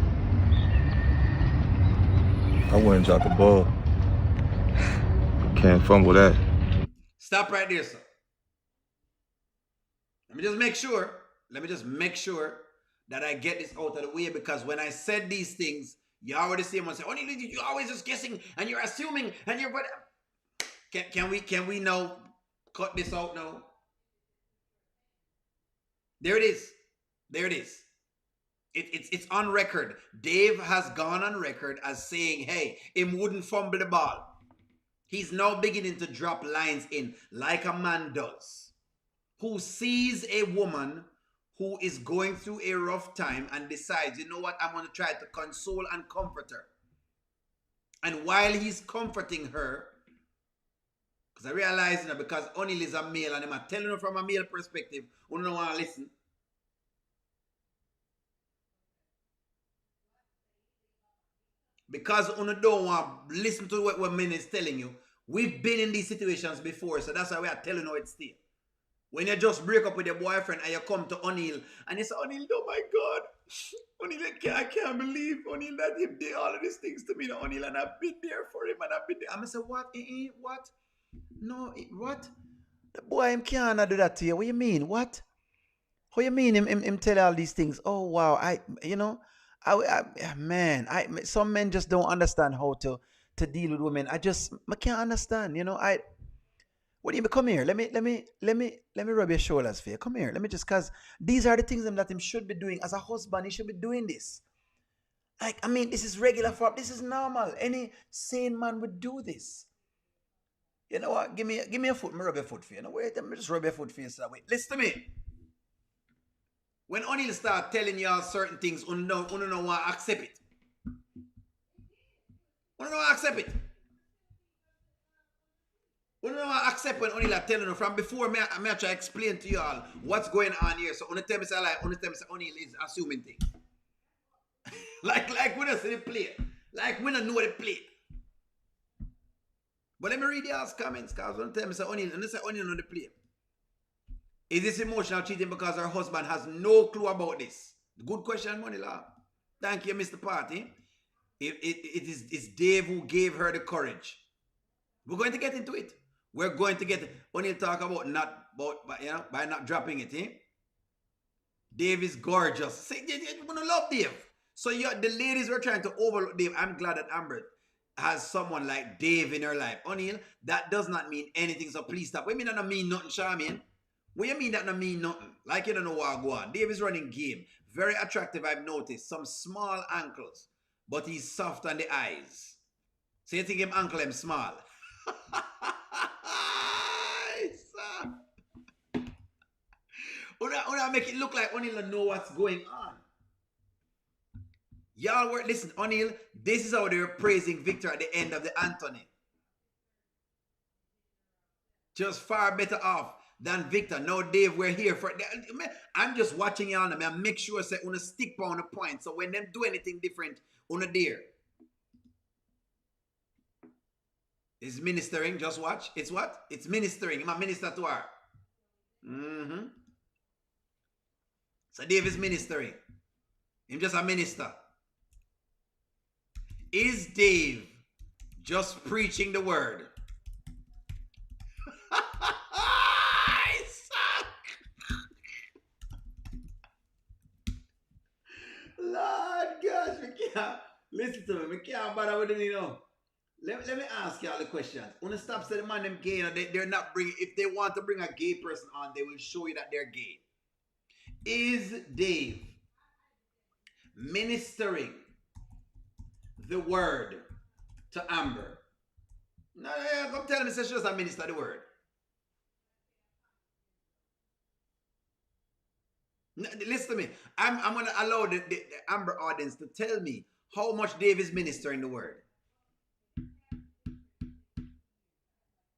I wouldn't drop the ball. Can't fumble that. Stop right there, sir. Let me just make sure that I get this out of the way, because when I said these things, you already see one say, "Oh, you always just guessing and you're assuming and you're." But can we now cut this out now? There it is. There it is. It's on record. Dave has gone on record as saying, "Hey, him wouldn't fumble the ball." He's now beginning to drop lines in like a man does, who sees a woman who is going through a rough time and decides, you know what, I'm going to try to console and comfort her. And while he's comforting her, because I realize, because O'Neal is a male and I'm telling you from a male perspective, you don't want to listen. Because you don't want to listen to what men is telling you. We've been in these situations before, so that's why we are telling you it's still. When you just break up with your boyfriend and you come to O'Neal and you say, O'Neal, oh my God, O'Neal, I can't believe O'Neal that he did all of these things to me, O'Neal, and I've been there for him and I've been there. I'm going to say, what? What? No, what? The boy, him can't do that to you. What you mean? What? How you mean him tell all these things? Oh, wow. Some men just don't understand how to deal with women. I can't understand. What do you mean? Come here. Let me rub your shoulders for you. Come here. Let me just, cause these are the things that him should be doing as a husband. He should be doing this. This is regular for. This is normal. Any sane man would do this. You know what? Give me a foot. Me rub your foot for you. Wait. Let me just rub your foot for you. So wait. Listen to me. When O'Neal start telling y'all certain things, you don't want to accept it. You don't want to accept it. You don't want to accept when O'Neal are telling you from before. I try to explain to y'all what's going on here. So tell me say O'Neal is assuming things. like we don't see the play. Like we don't know the play. But let me read y'all's comments, because when tell me say O'Neal, and they say O'Neal know the play. Is this emotional cheating because her husband has no clue about this? Good question, Money Law. Thank you, Mr. Party. It's Dave who gave her the courage. We're going to get into it. We're going to get it. O'Neal talk about by not dropping it. Dave is gorgeous. You want to love Dave. So the ladies were trying to overlook Dave. I'm glad that Amber has someone like Dave in her life, O'Neal, that does not mean anything. So please stop. What you mean that don't mean nothing, Charmaine? What you mean that don't mean nothing? Like you don't know what go on. Dave is running game. Very attractive, I've noticed. Some small ankles, but he's soft on the eyes. So you think him ankle him small? Una make it look like O'Neal don't know what's going on. Y'all were, listen, O'Neal, this is how they were praising Victor at the end of the Anthony. Just far better off than Victor. No, Dave, we're here for... I'm just watching y'all and I make sure say una stick on the point. So when them do anything different, una there. It's ministering, just watch. It's what? It's ministering. I'm a minister to her. Mm-hmm. So Dave is ministering. He's just a minister. Is Dave just preaching the word? Lord gosh, we can't listen to me. We can't bother with it, you know. Let me ask y'all the questions. Wanna stop saying the man them gay, and they're not bringing. If they want to bring a gay person on, they will show you that they're gay. Is Dave ministering the word to Amber? No, come tell me, say she doesn't minister the word. No, listen to me. I'm going to allow the Amber audience to tell me how much Dave is ministering the word.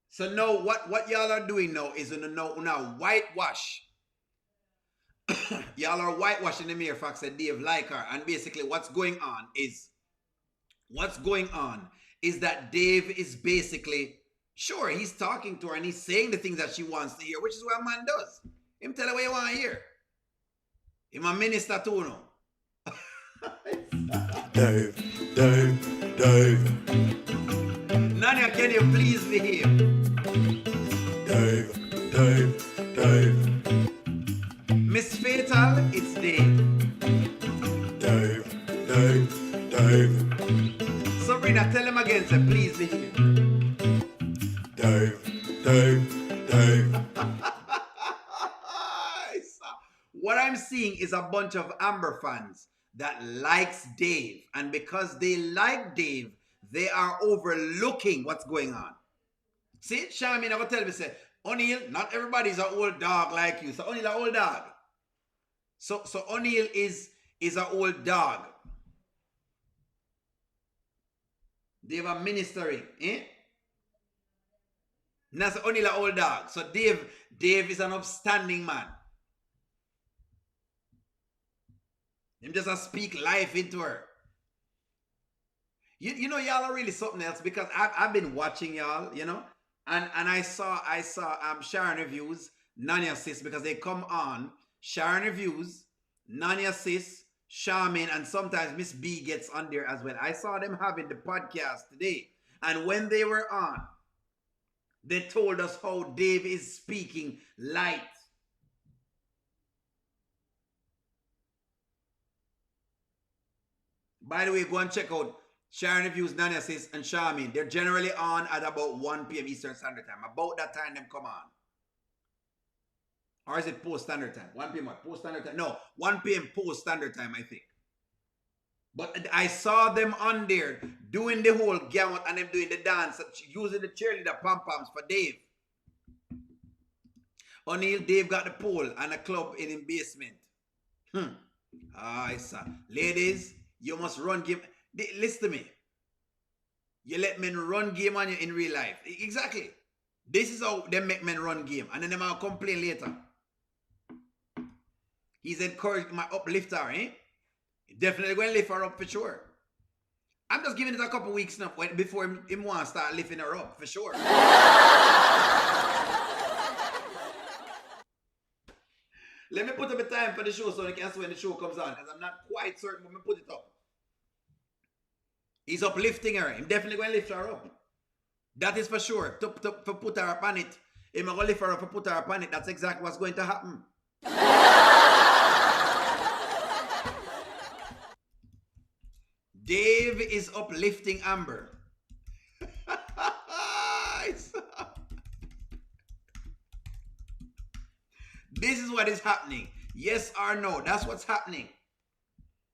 So now what y'all are doing now is now whitewash. Y'all are whitewashing the mere fact that Dave like her. And basically what's going on is that Dave is basically, sure, he's talking to her and he's saying the things that she wants to hear, which is what a man does. Him tell her what you want to hear. Him a minister too, no? Dave. Nanya, can you please behave? Dave. Miss Fatal, it's Dave. Dave. Sabrina, tell him again, say please behave. Dave. What I'm seeing is a bunch of Amber fans that likes Dave. And because they like Dave, they are overlooking what's going on. See, Shami never tell me, say, O'Neal, not everybody's an old dog like you. So O'Neal an old dog. So O'Neal is an old dog. Dave are ministering, eh? Now so O'Neal an old dog. So Dave is an upstanding man. Him just speak life into her. You know, y'all are really something else because I've been watching y'all, you know, and I saw Sharon Reviews, Nanya Sis, because they come on Sharon Reviews, Nanya Sis, Charmaine, and sometimes Miss B gets on there as well. I saw them having the podcast today, and when they were on, they told us how Dave is speaking light. By the way, go and check out Sharon Reviews, Nanya Sis, and Charmaine. They're generally on at about 1 p.m. Eastern Standard Time. About that time, them come on. Or is it post Standard Time? 1 p.m. what? Post Standard Time? No, 1 p.m. post Standard Time, I think. But I saw them on there doing the whole gamut and them doing the dance, using the cheerleader pom-poms for Dave. O'Neal, Dave got the pole and a club in his basement. I saw. Ladies, you must run game. Listen to me. You let men run game on you in real life. Exactly. This is how they make men run game. And then they might complain later. He's encouraged my uplifter, eh? Definitely going to lift her up for sure. I'm just giving it a couple weeks now before him want to start lifting her up for sure. Let me put up a time for the show so they can see when the show comes on, because I'm not quite certain when we put it up. He's uplifting her. He's definitely going to lift her up. That is for sure. To put her up on it. He's going to lift her up to put her up on it. That's exactly what's going to happen. Dave is uplifting Amber. This is what is happening. Yes or no? That's what's happening.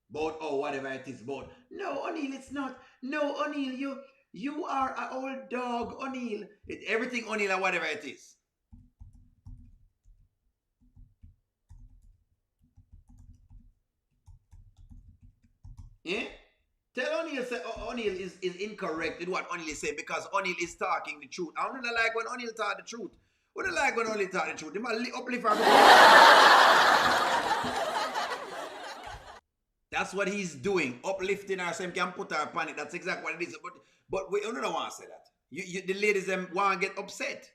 But oh, whatever it is, but no, O'Neal, it's not. No, O'Neal, you are an old dog, O'Neal. Everything O'Neal and whatever it is. Yeah? Tell O'Neal say O'Neal is incorrect with what O'Neal is saying because O'Neal is talking the truth. I don't like when O'Neal talk the truth. I don't like when O'Neal talk the truth. They might uplift our That's what he's doing, uplifting her so he can put her upon it. That's exactly what it is. But we don't want to say that. The ladies want to get upset.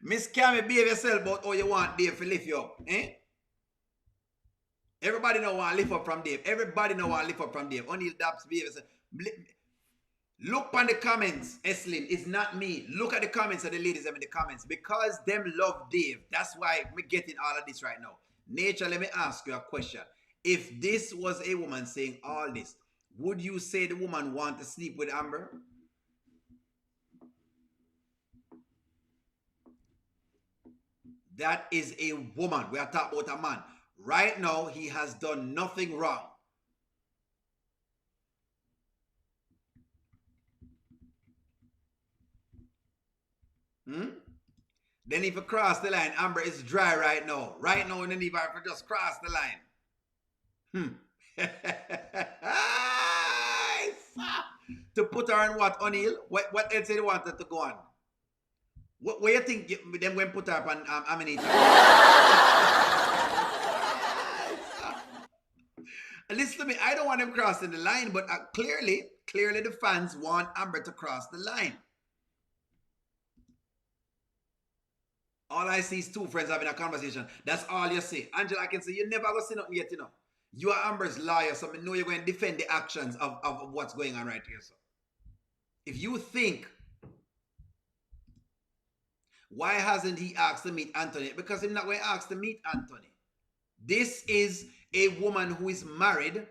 Miss Cammy, behave yourself about how you want Dave to lift you up. Everybody know want to lift up from Dave. Everybody know want to lift up from Dave. O'Neal Daps, behave yourself. Look on the comments, Eslin. It's not me. Look at the comments of the ladies in the comments. Because them love Dave. That's why we're getting all of this right now. Nature, let me ask you a question. If this was a woman saying all this, would you say the woman want to sleep with Amber? That is a woman. We are talking about a man. Right now, he has done nothing wrong. Then if you cross the line, Amber is dry right now. Right now, then if I just cross the line. To put her on what, O'Neal? What else they wanted to go on? What you think them going to put her up on Amanita? Listen to me, I don't want them crossing the line, but clearly the fans want Amber to cross the line. All I see is two friends having a conversation. That's all you see. Angela, I can say you never go see nothing yet, you know. You are Amber's lawyer, so I know you're going to defend the actions of what's going on right here. So if you think, why hasn't he asked to meet Anthony? Because he's not going to ask to meet Anthony. This is a woman who is married.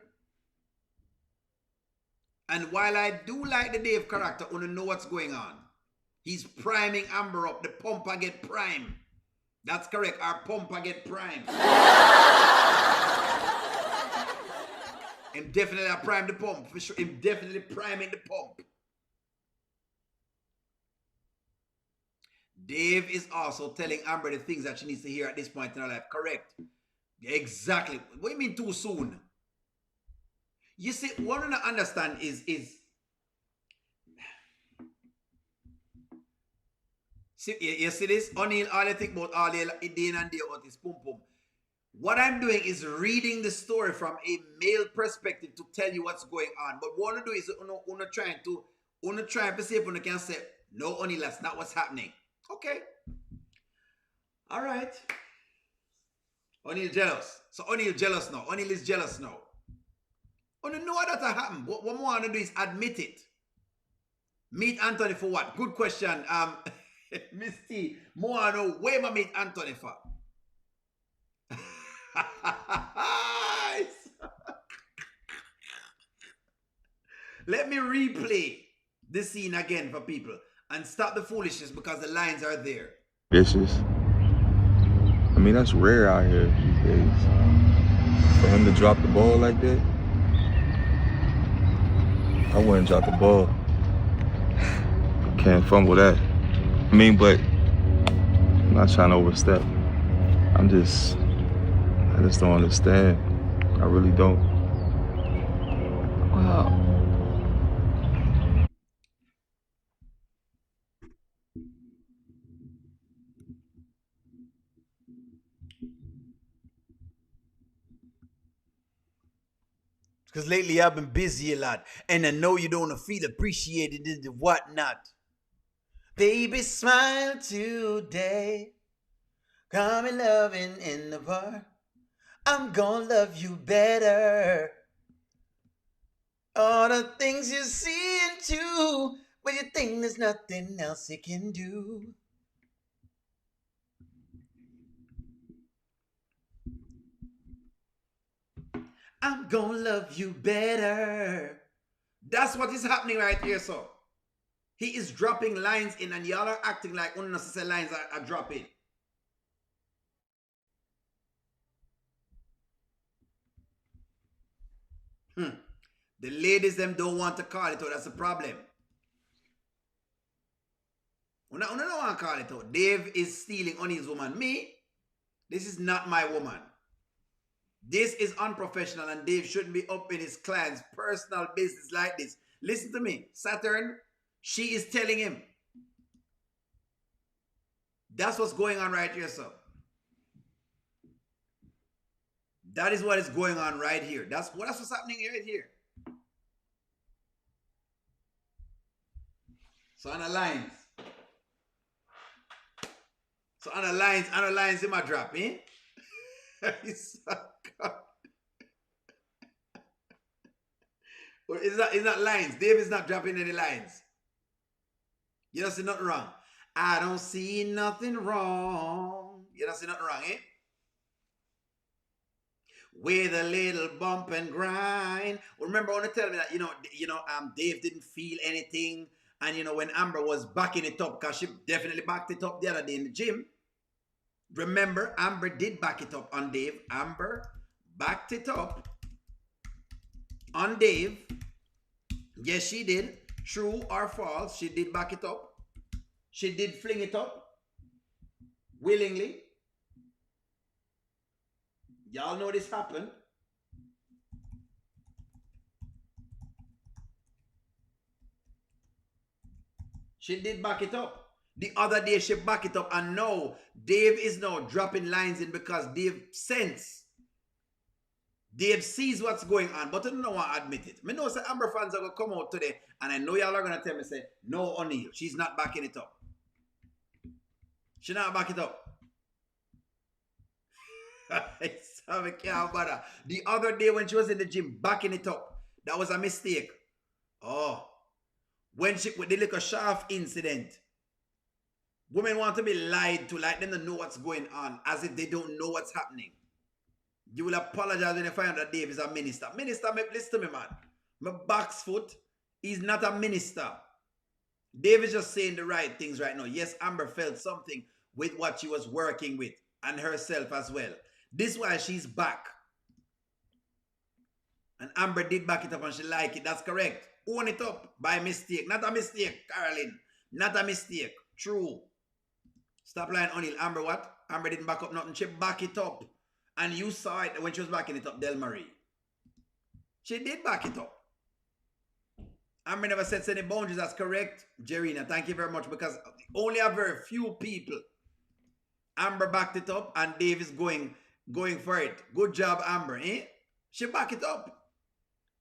And while I do like the Dave character, I want to know what's going on. He's priming Amber up. The pumper get prime. That's correct. Our pumper get prime. Him definitely prime the pump. For sure. Him definitely priming the pump. Dave is also telling Amber the things that she needs to hear at this point in her life. Correct. Exactly. What do you mean too soon? You see, what I don't understand is see, you see this? O'Neal, all you think about all the day and day out is pum pum. What I'm doing is reading the story from a male perspective to tell you what's going on. But what I want to do is trying to see if you can say, no, O'Neal, that's not what's happening. Okay. All right. O'Neal jealous. So O'Neal jealous now. O'Neal is jealous now. O'Neal know that happened. What we want to do is admit it. Meet Anthony for what? Good question. Miss T, more know where I meet Anthony for. Let me replay this scene again for people and stop the foolishness because the lines are there. Vicious. I mean, that's rare out here these days. For him to drop the ball like that, I wouldn't drop the ball. Can't fumble that. I mean, but I'm not trying to overstep. I just don't understand. I really don't. Wow. Because lately I've been busy a lot. And I know you don't feel appreciated and whatnot. Baby, smile today. Come and loving in the bar. I'm gonna love you better. All the things you see into, but you think there's nothing else you can do. I'm gonna love you better. That's what is happening right here, so. He is dropping lines in, and y'all are acting like unnecessary lines are dropping. The ladies them don't want to call it out. That's the problem. I don't want to call it out. Dave is stealing on his woman. Me, this is not my woman. This is unprofessional, and Dave shouldn't be up in his client's personal business like this. Listen to me, Saturn. She is telling him. That's what's going on right here, sir. That is what is going on right here. That's what's happening right here. So on the lines. So on the lines in my drop, eh? It's not lines. Dave is not dropping any lines. You don't see nothing wrong. I don't see nothing wrong. You don't see nothing wrong, eh? With a little bump and grind. Remember when you tell me that, Dave didn't feel anything. And, when Amber was backing it up, because she definitely backed it up the other day in the gym. Remember, Amber did back it up on Dave. Amber backed it up on Dave. Yes, she did. True or false, she did back it up. She did fling it up. Willingly. Y'all know this happened. She did back it up. The other day she back it up, and now Dave is now dropping lines in because Dave sense. Dave sees what's going on, but I don't want to admit it. I know say Amber fans are going to come out today, and I know y'all are going to tell me, say, no, O'Neal, she's not backing it up. She not back it up. I can't bother. The other day when she was in the gym backing it up, that was a mistake. Oh. When she, with the little shaft incident, women want to be lied to, like them to know what's going on, as if they don't know what's happening. You will apologize when you find out that Dave is a minister. Minister, listen to me, man. My box foot, he's not a minister. Dave is just saying the right things right now. Yes, Amber felt something with what she was working with, and herself as well. This is why she's back. And Amber did back it up and she liked it. That's correct. Own it up by mistake. Not a mistake, Caroline. Not a mistake. True. Stop lying, O'Neal. Amber what? Amber didn't back up nothing. She back it up. And you saw it when she was backing it up, Del Marie. She did back it up. Amber never sets any boundaries. That's correct, Jerina. Thank you very much, because only a very few people. Amber backed it up and Dave is going for it. Good job, Amber, eh? She backed it up.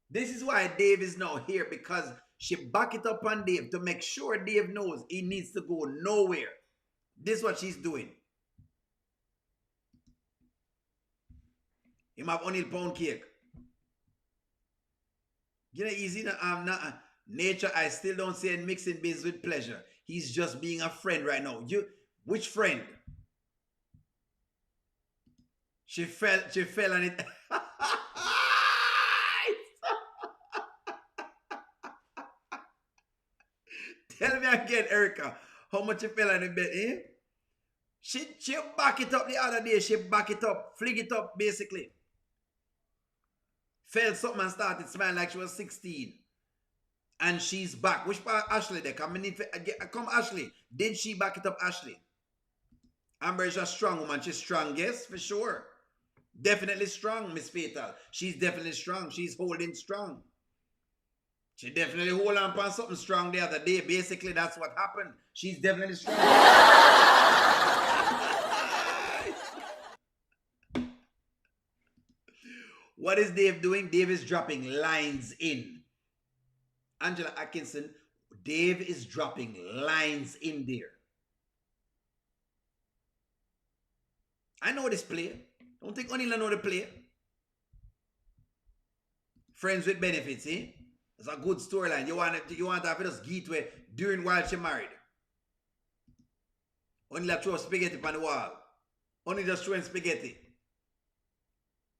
This is why Dave is now here, because she backed it up on Dave to make sure Dave knows he needs to go nowhere. This is what she's doing. Him have O'Neal pound cake. You know, easy. I'm not nature. I still don't say mixing business with pleasure. He's just being a friend right now. Which friend? She fell on it. Tell me again, Erica, how much you fell on the bed, eh? She back it up the other day. She back it up, fling it up, basically. Felt something and started smiling like she was 16. And she's back. Which part Ashley there? Come Ashley. Did she back it up, Ashley? Amber is a strong woman. She's strong, yes, for sure. Definitely strong, Miss Fatal. She's definitely strong. She's holding strong. She definitely hold on to something strong the other day. Basically, that's what happened. She's definitely strong. What is Dave doing? Dave is dropping lines in. Angela Atkinson, Dave is dropping lines in there. I know this player. Don't think O'Neal know the player. Friends with benefits, eh? It's a good storyline. You want to have just gateway during while she married. O'Neal throw spaghetti on the wall. Only just throwing spaghetti.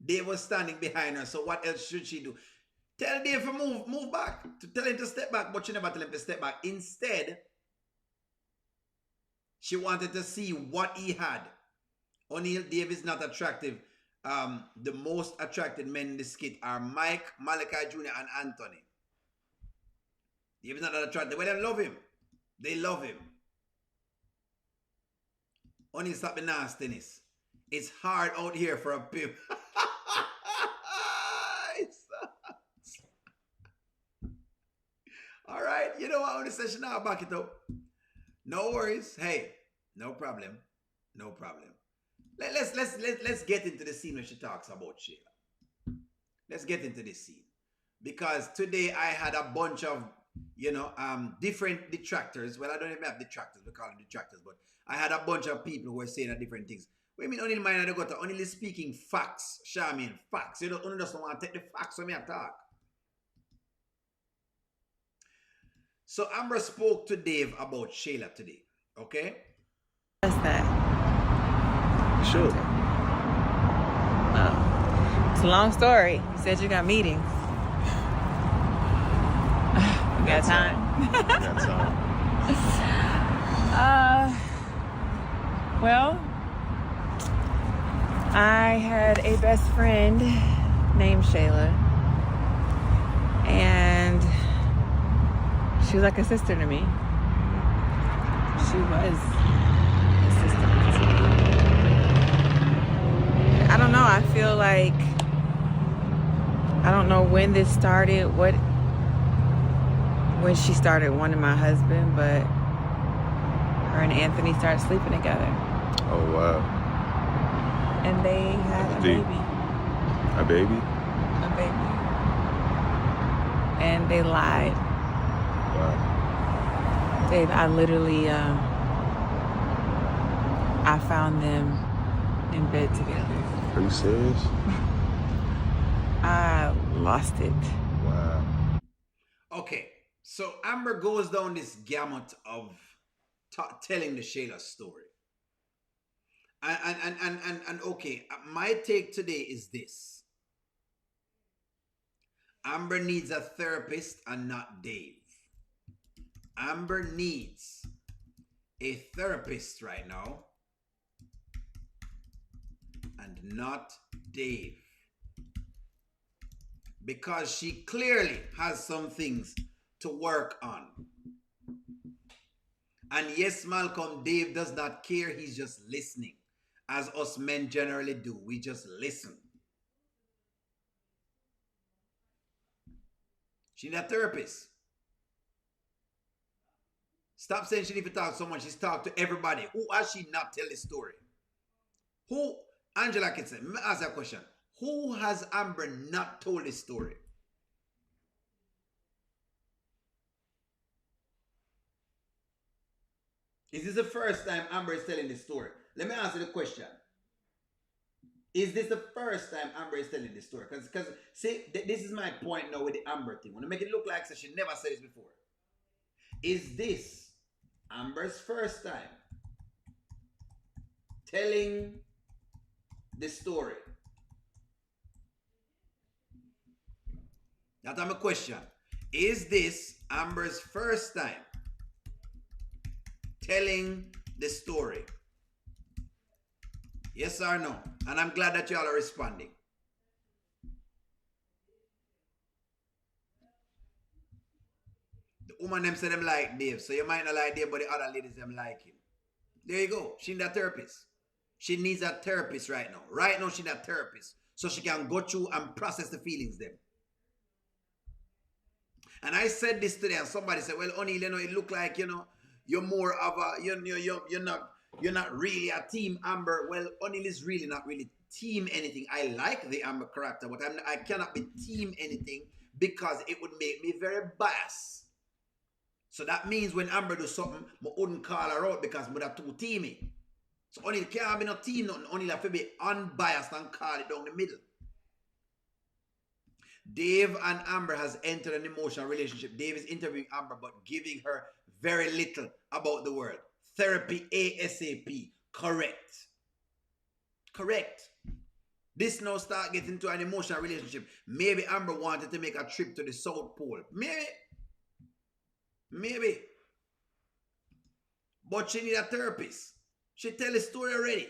Dave was standing behind her, so what else should she do? Tell Dave to move back. To tell him to step back, but she never tell him to step back. Instead, she wanted to see what he had. O'Neal, Dave is not attractive. The most attracted men in the skit are Mike, Malachi Jr., and Anthony. Dave is not that attractive. Well, they love him. They love him. O'Neal, stop the nastiness. It's hard out here for a pimp. All right, you know what? On the session now, back it up. No worries. Hey, no problem. No problem. Let's get into the scene when she talks about Shayla. Let's get into this scene. Because today I had a bunch of, different detractors. Well, I don't even have detractors. We call them detractors. But I had a bunch of people who were saying different things. What do you mean only mind I got to only speaking facts, Charmaine, facts. You don't only just want to take the facts when me talk. So Amber spoke to Dave about Shayla today. Okay? What's that? Sure. It's a long story. You said you got meetings. You got time? Got time. Well, I had a best friend named Shayla, and she was like a sister to me. She was a sister to me. I don't know. I feel like I don't know when this started, when she started wanting my husband, but her and Anthony started sleeping together. Oh, wow. And they had a baby. A baby? A baby. And they lied. Wow. I literally, I found them in bed together. Are you serious? I lost it. Wow. Okay, so Amber goes down this gamut of telling the Shayla story. And okay, my take today is this. Amber needs a therapist and not Dave. Amber needs a therapist right now and not Dave. Because she clearly has some things to work on. And yes, Malcolm, Dave does not care. He's just listening. As us men generally do. We just listen. She needs a therapist. Stop saying she needs to talk so much. She's talked to everybody. Who has she not tell the story? Who, Angela can say, let me ask that question. Who has Amber not told this story? Is this the first time Amber is telling this story? Let me answer the question. Is this the first time Amber is telling this story? Because see, this is my point now with the Amber thing. When I make it look like she never said this before. Is this Amber's first time telling the story? That's my question. Is this Amber's first time telling the story? Yes or no? And I'm glad that y'all are responding. The woman them say them like Dave, so you might not like Dave, but the other ladies them like him. There you go. She needs a therapist. She needs a therapist right now. Right now she needs a therapist. So she can go through and process the feelings them. And I said this today, and somebody said, well, O'Neal, it look like, you're more of a, you're not really a team Amber. Well, O'Neal is really not really team anything. I like the Amber character, but I cannot be team anything because it would make me very biased. So that means when Amber does something, I wouldn't call her out because I'm too teamy. So O'Neal can't be no team, nothing. O'Neal have to be unbiased and call it down the middle. Dave and Amber has entered an emotional relationship. Dave is interviewing Amber but giving her very little about the world. Therapy ASAP. Correct. Correct. This now start getting into an emotional relationship. Maybe Amber wanted to make a trip to the South Pole. Maybe. But she need a therapist. She tell a story already.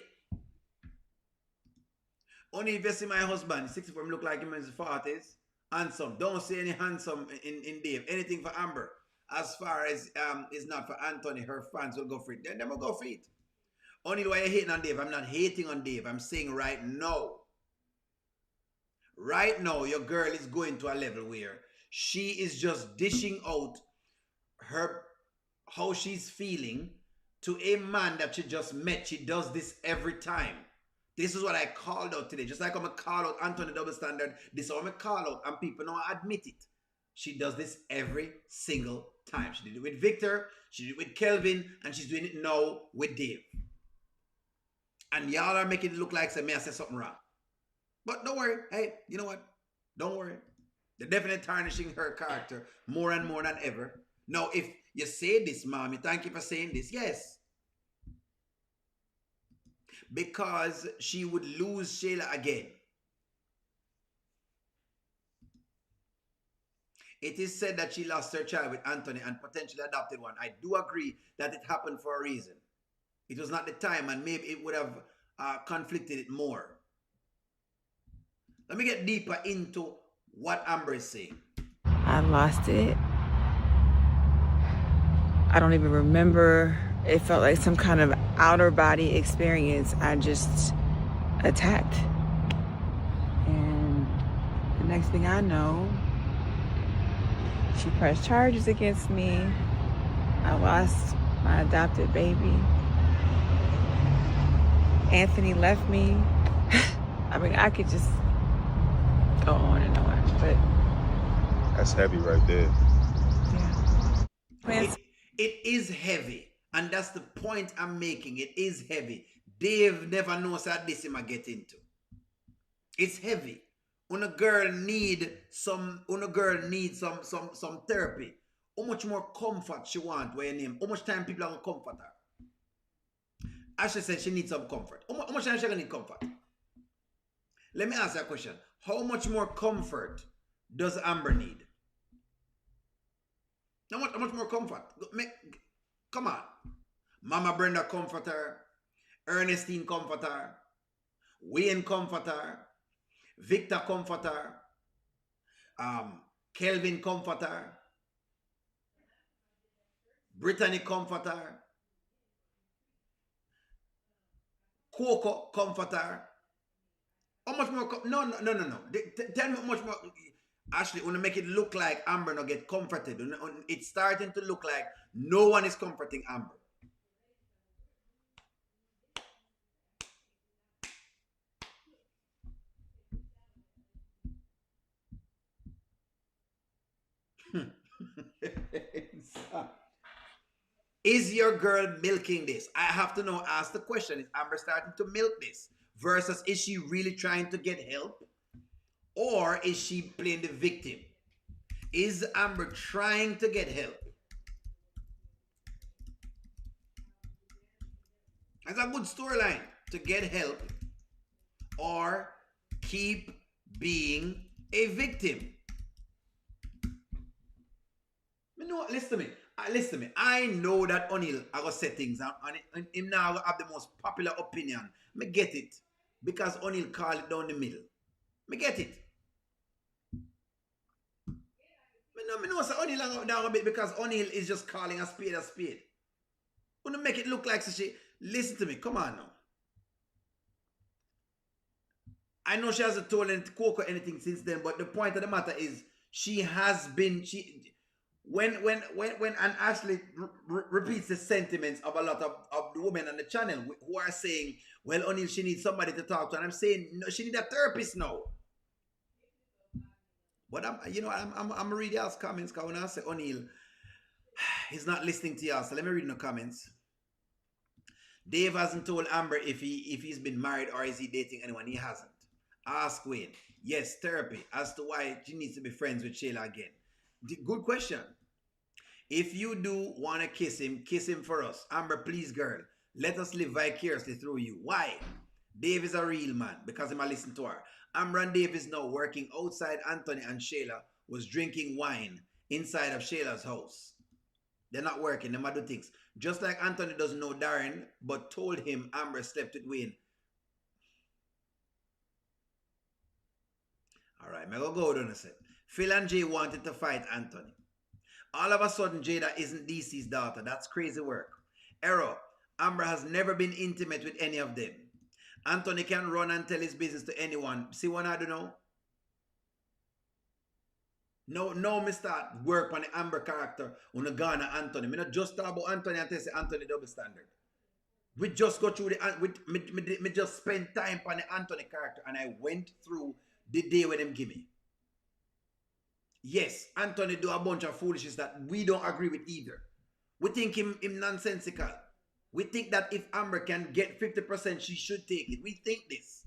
Only if you see my husband, 64, look like him in his 40s. Handsome. Don't say any handsome in Dave. Anything for Amber. As far as is not for Anthony, her fans will go for it. Then they will go for it. Only why you're hating on Dave. I'm not hating on Dave. I'm saying right now. Right now, your girl is going to a level where she is just dishing out her how she's feeling to a man that she just met. She does this every time. This is what I called out today. Just like I'm going to call out Anthony Double Standard, this is what I'm going to call out, and people now admit it. She does this every single time. She did it with Victor, she did it with Kelvin, and she's doing it now with Dave. And y'all are making it look like I said something wrong. But don't worry. Hey, you know what? Don't worry. They're definitely tarnishing her character more and more than ever. Now, if you say this, Mommy, thank you for saying this. Yes. Because she would lose Shayla again. It is said that she lost her child with Anthony and potentially adopted one. I do agree that it happened for a reason. It was not the time, and maybe it would have conflicted it more. Let me get deeper into what Amber is saying. I lost it. I don't even remember. It felt like some kind of outer body experience. I just attacked. And the next thing I know, she pressed charges against me. I lost my adopted baby. Anthony left me. I mean, I could just go on and on, but That's heavy right there. yeah. It is heavy, and that's the point I'm making. It is heavy. Dave never knows how this him I get into. It's heavy. When a girl need some therapy. How much more comfort she want where you name? How much time people are gonna comfort her? Ashley said she needs some comfort. How much time she gonna need comfort? Let me ask you a question. How much more comfort does Amber need? How much more comfort? Come on. Mama Brenda comfort her. Ernestine comfort her. Wayne comfort her. Victor comfort her. Kelvin comfort her. Brittany comfort her. Coco comfort her. How much more? No. Tell me how much more. Ashley, want to make it look like Amber not get comforted. It's starting to look like no one is comforting Amber. Is your girl milking this? I have to now ask the question. Is Amber starting to milk this? Versus is she really trying to get help? Or is she playing the victim? Is Amber trying to get help? That's a good storyline. To get help or keep being a victim. No, listen to me. Listen to me. I know that O'Neal I gonna say things and him now have the most popular opinion. Me get it. Because O'Neal call it down the middle. Me get it. Me know say O'Neal down a bit because O'Neal is just calling a spade a spade. Wanna make it look like she listen to me. Come on now. I know she hasn't told Coco anything since then, but the point of the matter is she has been when and Ashley repeats the sentiments of a lot of the women on the channel who are saying, well, O'Neal, she needs somebody to talk to, and I'm saying no, she needs a therapist now. But I'm reading y'all's comments because when I say O'Neal, he's not listening to y'all. So let me read in the comments. Dave hasn't told Amber if he's been married or is he dating anyone. He hasn't. Ask Wayne. Yes, therapy as to why she needs to be friends with Shayla again. Good question. If you do want to kiss him for us. Amber, please, girl. Let us live vicariously through you. Why? Dave is a real man because he might listen to her. Amber and Dave is now working outside Anthony and Shayla was drinking wine inside of Shayla's house. They're not working, they might do things. Just like Anthony doesn't know Darren, but told him Amber slept with Wayne. Alright, I'm gonna go down a set. Phil and Jay wanted to fight Anthony. All of a sudden, Jada isn't DC's daughter. That's crazy work. Error. Amber has never been intimate with any of them. Anthony can run and tell his business to anyone. See what I do now? No, me start work on the Amber character on the Ghana Anthony. Me not just talk about Anthony and tell say Anthony double standard. We just go through me just spend time on the Anthony character and I went through the day when them give me. Yes, Anthony do a bunch of foolishness that we don't agree with either. We think him nonsensical. We think that if Amber can get 50%, she should take it. We think this.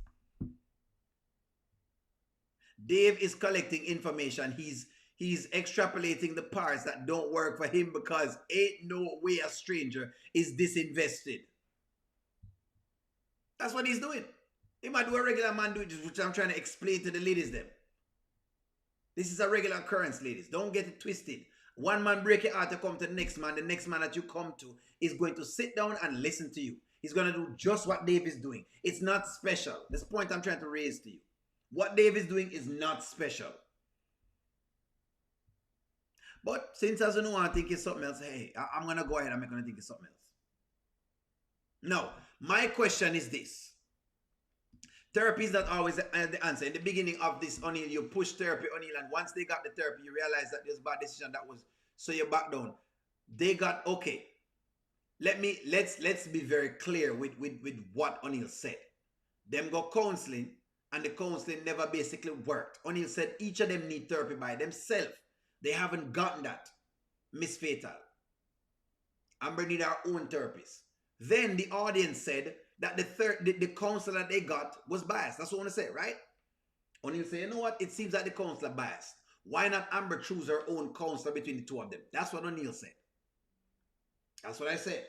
Dave is collecting information. He's extrapolating the parts that don't work for him because ain't no way a stranger is disinvested. That's what he's doing. He might do a regular man do it, which I'm trying to explain to the ladies them. This is a regular occurrence, ladies. Don't get it twisted. One man break your heart to come to the next man that you come to is going to sit down and listen to you. He's going to do just what Dave is doing. It's not special. This point I'm trying to raise to you. What Dave is doing is not special. But since as you know I think it's something else, hey, I'm going to go ahead and I'm going to think it's something else. Now, my question is this. Therapy is not always the answer. In the beginning of this, O'Neal, you push therapy, O'Neal, and once they got the therapy, you realize that there's a bad decision that was, so you back down. They got, okay. Let's be very clear with what O'Neal said. Them go counseling, and the counseling never basically worked. O'Neal said each of them need therapy by themselves. They haven't gotten that. Miss Fatal. Amber need our own therapist. Then the audience said that the counselor that they got was biased. That's what I want to say, right? O'Neal say, you know what? It seems like the counselor biased. Why not Amber choose her own counselor between the two of them? That's what O'Neal said. That's what I said.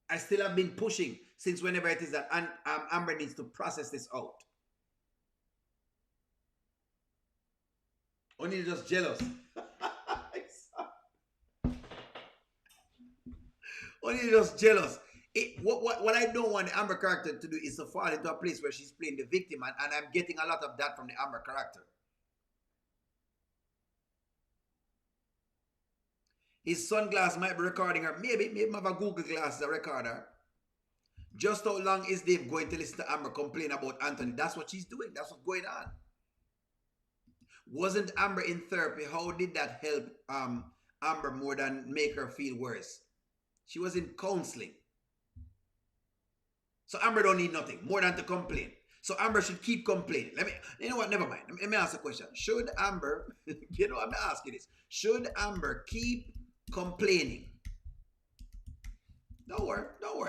I still have been pushing since whenever it is that Amber needs to process this out. O'Neal just jealous. O'Neal just jealous. What I don't want the Amber character to do is to fall into a place where she's playing the victim, and I'm getting a lot of that from the Amber character. His sunglass might be recording her. Maybe have a Google Glass as a recorder. Just how long is Dave going to listen to Amber complain about Anthony? That's what she's doing. That's what's going on. Wasn't Amber in therapy? How did that help Amber more than make her feel worse? She was in counseling. So Amber don't need nothing more than to complain. So Amber should keep complaining. You know what? Never mind. Let me ask a question. Should Amber, you know, I'm asking this. Should Amber keep complaining? Don't worry.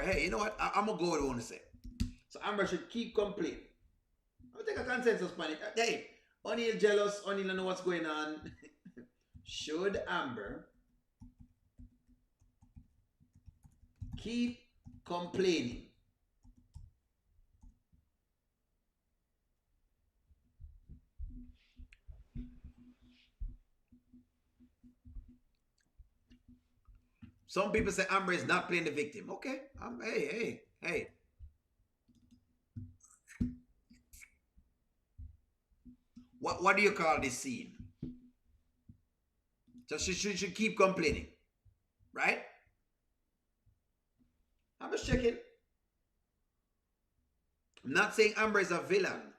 Hey, you know what? I'm going to go with what I want to say. So Amber should keep complaining. I'm going to take a consensus on it. Hey, O'Neal jealous. O'Neal don't know what's going on. Should Amber keep complaining? Some people say Amber is not playing the victim. Okay. Hey. What do you call this scene? So she should keep complaining. Right? I'm just checking. I'm not saying Amber is a villain.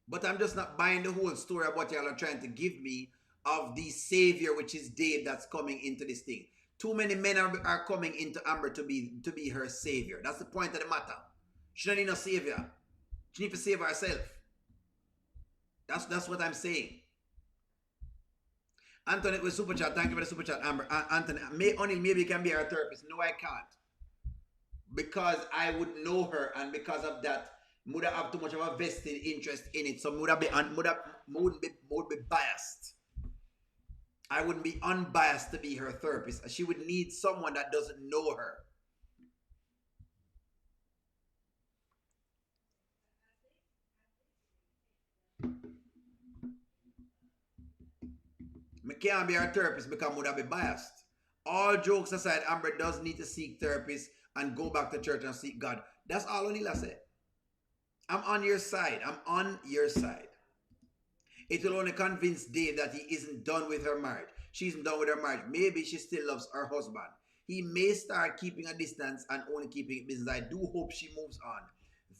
But I'm just not buying the whole story of what y'all are trying to give me of the savior, which is Dave, that's coming into this thing. Too many men are coming into Amber to be her savior. That's the point of the matter. She don't need no savior. She needs to save herself. That's what I'm saying. Anthony with super chat. Thank you for the super chat, Amber. Anthony, maybe you can be her therapist. No, I can't. Because I would know her, and because of that, would have too much of a vested interest in it, so would be biased. I wouldn't be unbiased to be her therapist. She would need someone that doesn't know her. I can't be her therapist because I would be biased. All jokes aside, Amber does need to seek therapist and go back to church and seek God. That's all Onila said. I'm on your side. I'm on your side. It will only convince Dave that he isn't done with her marriage. She's done with her marriage. Maybe she still loves her husband. He may start keeping a distance and only keeping it business. I do hope she moves on.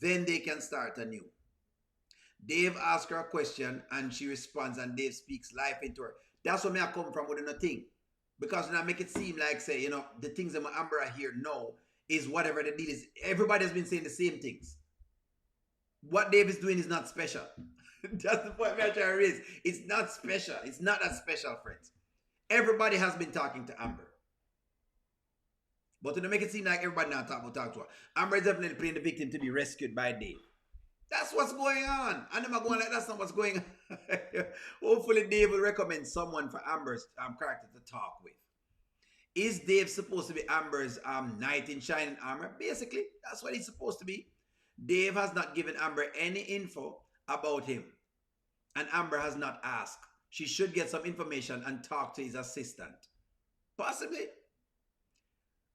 Then they can start anew. Dave asks her a question and she responds and Dave speaks life into her. That's where I come from with the thing. Because when I make it seem like, say, you know, the things that my Amber I hear no is whatever the deal is. Everybody has been saying the same things. What Dave is doing is not special. That's the point I'm trying to raise. It's not special. It's not that special, friends. Everybody has been talking to Amber. But to make it seem like everybody not talk to her. Amber is definitely playing the victim to be rescued by Dave. That's what's going on. And I'm going like that's not what's going on. Hopefully Dave will recommend someone for Amber's character to talk with. Is Dave supposed to be Amber's knight in shining armor? Basically, that's what he's supposed to be. Dave has not given Amber any info about him. And Amber has not asked. She should get some information and talk to his assistant. Possibly.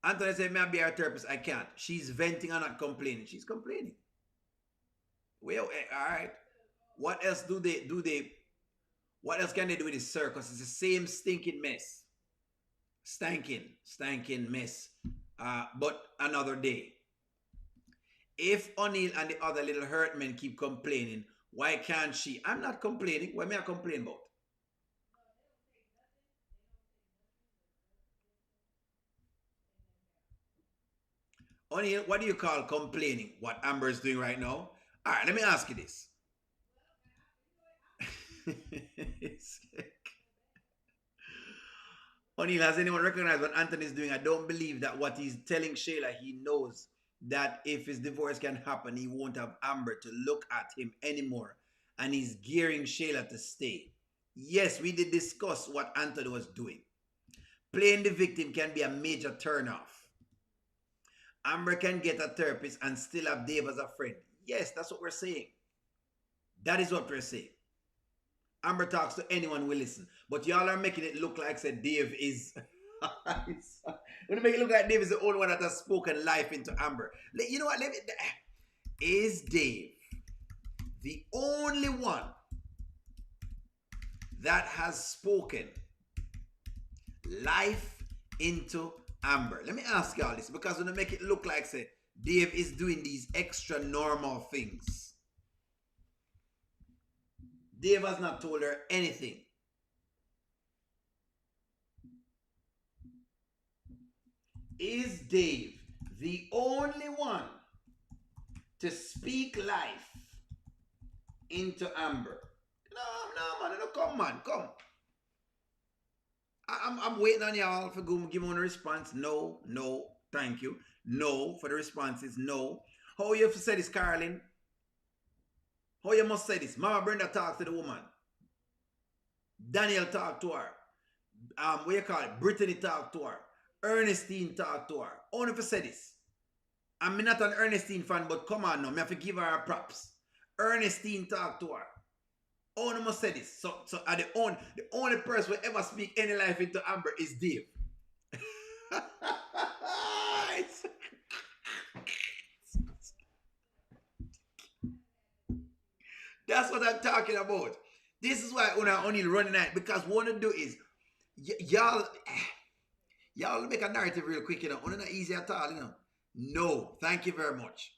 Anthony said, may I be her therapist? I can't. She's venting and not complaining. She's complaining. Well, all right. What else what else can they do with this circus? It's the same stinking mess. Stinking mess. But another day. If O'Neill and the other little hurt men keep complaining, why can't she? I'm not complaining. What may I complain about? O'Neill, what do you call complaining? What Amber is doing right now? All right, let me ask you this. O'Neill, has anyone recognized what Anthony is doing? I don't believe that what he's telling Shayla, he knows that if his divorce can happen, he won't have Amber to look at him anymore. And he's gearing Shayla to stay. Yes, we did discuss what Anthony was doing. Playing the victim can be a major turnoff. Amber can get a therapist and still have Dave as a friend. Yes, that's what we're saying. That is what we're saying. Amber talks to anyone who listen. But y'all are making it look like said Dave is... We're make it look like Dave is the only one that has spoken life into Amber. You know what? Is Dave the only one that has spoken life into Amber? Let me ask y'all this, because when I make it look like say Dave is doing these extra normal things. Dave has not told her anything. Is Dave the only one to speak life into Amber? No, man, no, come, man, come. I'm waiting on y'all for give me a response. No, thank you. No, for the responses, no. How you have to say this, Carolyn? How you must say this? Mama Brenda talked to the woman. Daniel talked to her. What you call it? Brittany talked to her. Ernestine talked to her. Only for say this. I'm not an Ernestine fan, but come on now. I have to give her props. Ernestine talked to her. Only must say this. So the only person who ever speak any life into Amber is Dave. That's what I'm talking about. This is why I only running at, because what I do is y'all make a narrative real quick, you know. Not easy at all, you know. No, thank you very much.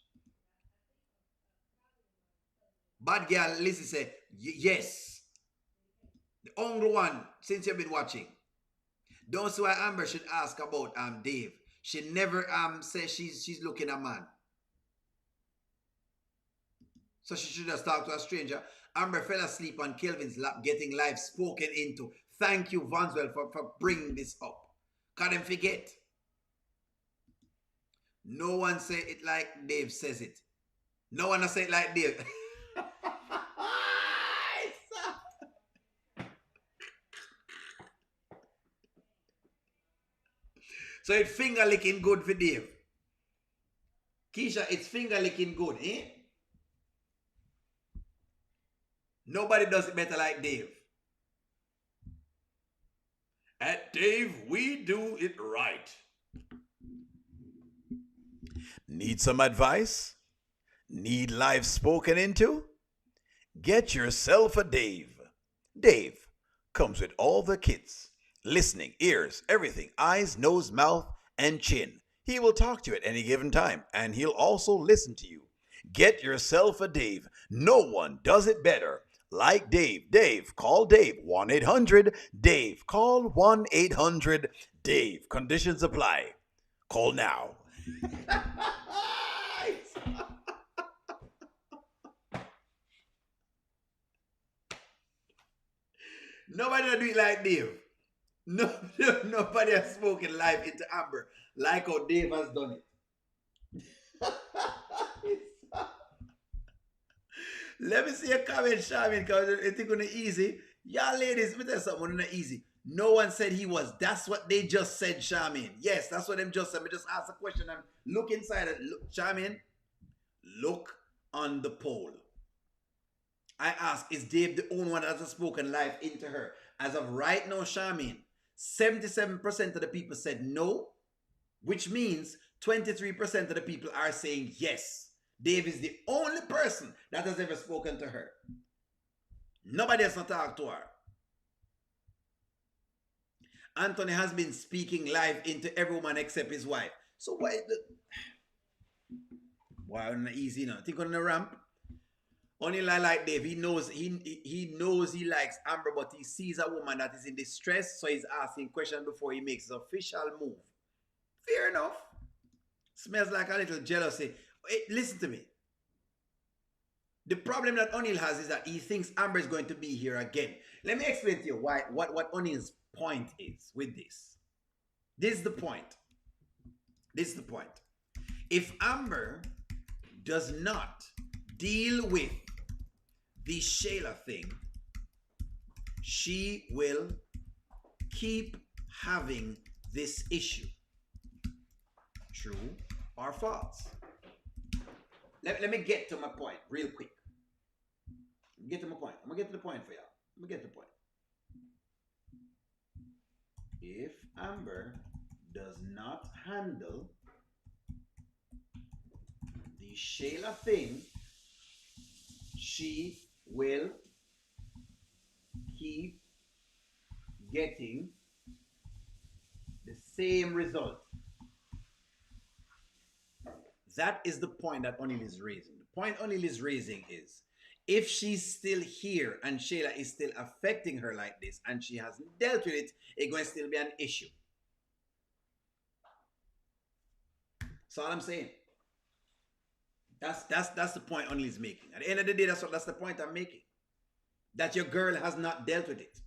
Bad girl, Lizzie said, yes. The only one since you've been watching. Don't see why Amber should ask about Dave. She never says she's looking a man. So she should just talk to a stranger. Amber fell asleep on Kelvin's lap, getting life spoken into. Thank you, Vanswell, for bringing this up. Can't forget. No one say it like Dave says it. No one say it like Dave. So it's finger licking good for Dave. Keisha, it's finger licking good, eh? Nobody does it better like Dave. At Dave, we do it right. Need some advice? Need life spoken into? Get yourself a Dave. Dave comes with all the kits. Listening, ears, everything, eyes, nose, mouth, and chin. He will talk to you at any given time, and he'll also listen to you. Get yourself a Dave. No one does it better like Dave. Dave, call Dave. 1-800-DAVE. Call 1-800-DAVE. Conditions apply. Call now. Nobody will do it like Dave. Nobody has spoken life into Amber like how Dave has done it. Let me see a comment, Shamin, because it's gonna easy. Y'all ladies, let me tell you something, not easy. No one said he was. That's what they just said, Shamin. Yes, that's what them just said. Me just ask a question and look inside it. Look, Shamin, look on the poll. I ask, is Dave the only one that has spoken life into her? As of right now, Shamin, 77% of the people said no, which means 23% of the people are saying yes. Dave is the only person that has ever spoken to her. Nobody has not talked to her. Anthony has been speaking life into every woman except his wife. So why not easy now? Think on the ramp. Only like Dave, he knows he likes Amber, but he sees a woman that is in distress, so he's asking questions before he makes his official move. Fair enough. Smells like a little jealousy. Hey, listen to me. The problem that O'Neill has is that he thinks Amber is going to be here again. Let me explain to you what O'Neill's point is with this. This is the point. This is the point. If Amber does not deal with the Shayla thing, she will keep having this issue. True or false? Let me get to my point real quick. Get to my point. I'm going to get to the point for y'all. I'm going to get to the point. If Amber does not handle the Shayla thing, she will keep getting the same result. That is the point that O'Neill is raising. The point O'Neill is raising is, if she's still here and Shayla is still affecting her like this and she hasn't dealt with it, it's going to still be an issue. That's all I'm saying. That's the point O'Neill is making. At the end of the day, that's the point I'm making. That your girl has not dealt with it.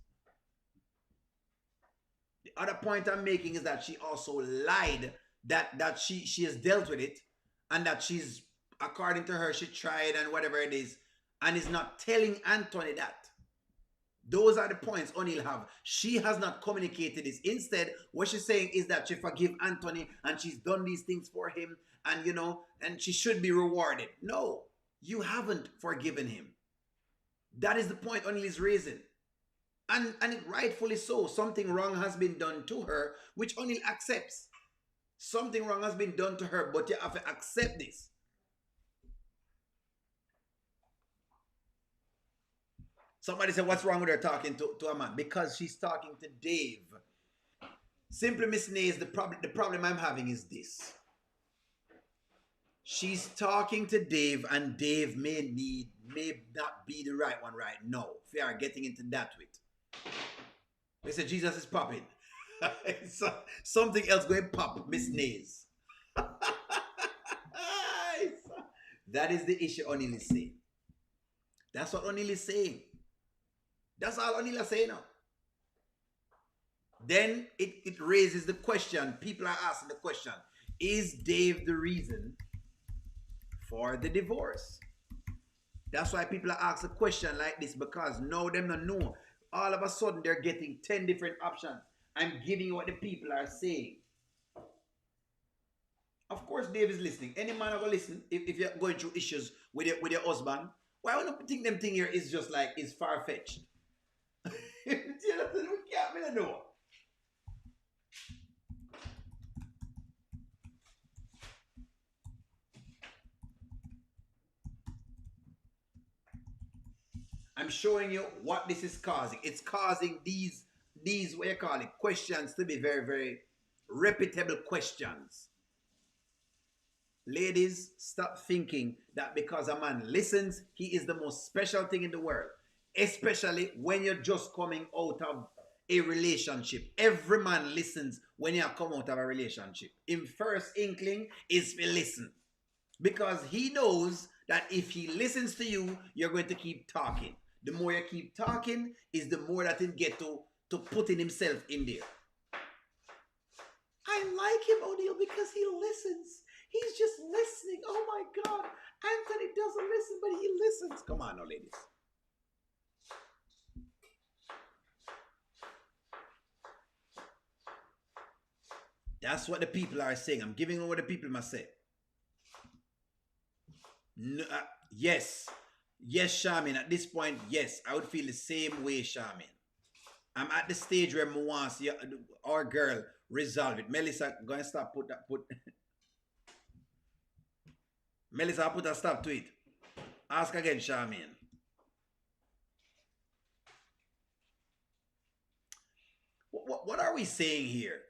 The other point I'm making is that she also lied that she has dealt with it, and that she's, according to her, she tried and whatever it is, and is not telling Anthony that. Those are the points O'Neill have. She has not communicated this. Instead, what she's saying is that she forgive Anthony and she's done these things for him, and and she should be rewarded. No, you haven't forgiven him. That is the point O'Neill is raising. And it rightfully so. Something wrong has been done to her, which O'Neill accepts. Something wrong has been done to her, but you have to accept this. Somebody said, what's wrong with her talking to a man? Because she's talking to Dave. Simply, Miss Nays, the problem I'm having is this. She's talking to Dave, and Dave may not be the right one right now. If we are getting into that with. We said Jesus is popping. Something else going pop, Miss Nays. That is the issue O'Neill is saying. That's what O'Neill is saying. That's all O'Neill is saying now. Then it raises the question, people are asking the question, is Dave the reason for the divorce. That's why people are asking a question like this, because now them don't know. All of a sudden they're getting 10 different options. I'm giving you what the people are saying. Of course, Dave is listening. Any man will listen if you're going through issues with your husband. Why would you think them thing here is just like is far fetched? We can't know. I'm showing you what this is causing. It's causing these what you call it, questions to be very, very reputable questions. Ladies, stop thinking that because a man listens, he is the most special thing in the world. Especially when you're just coming out of a relationship. Every man listens when you come out of a relationship. In first inkling is to listen. Because he knows that if he listens to you, you're going to keep talking. The more you keep talking, is the more that he'll get to putting himself in there. I like him, O'Neal, because he listens. He's just listening. Oh my God. Anthony doesn't listen, but he listens. Come on now, ladies. That's what the people are saying. I'm giving over what the people must say. No, yes. Yes, Charmin. At this point, yes. I would feel the same way, Charmin. I'm at the stage where I want our girl resolve it. Melissa, go and stop put Melissa, put a stop to it. Ask again, Charmin. What are we saying here?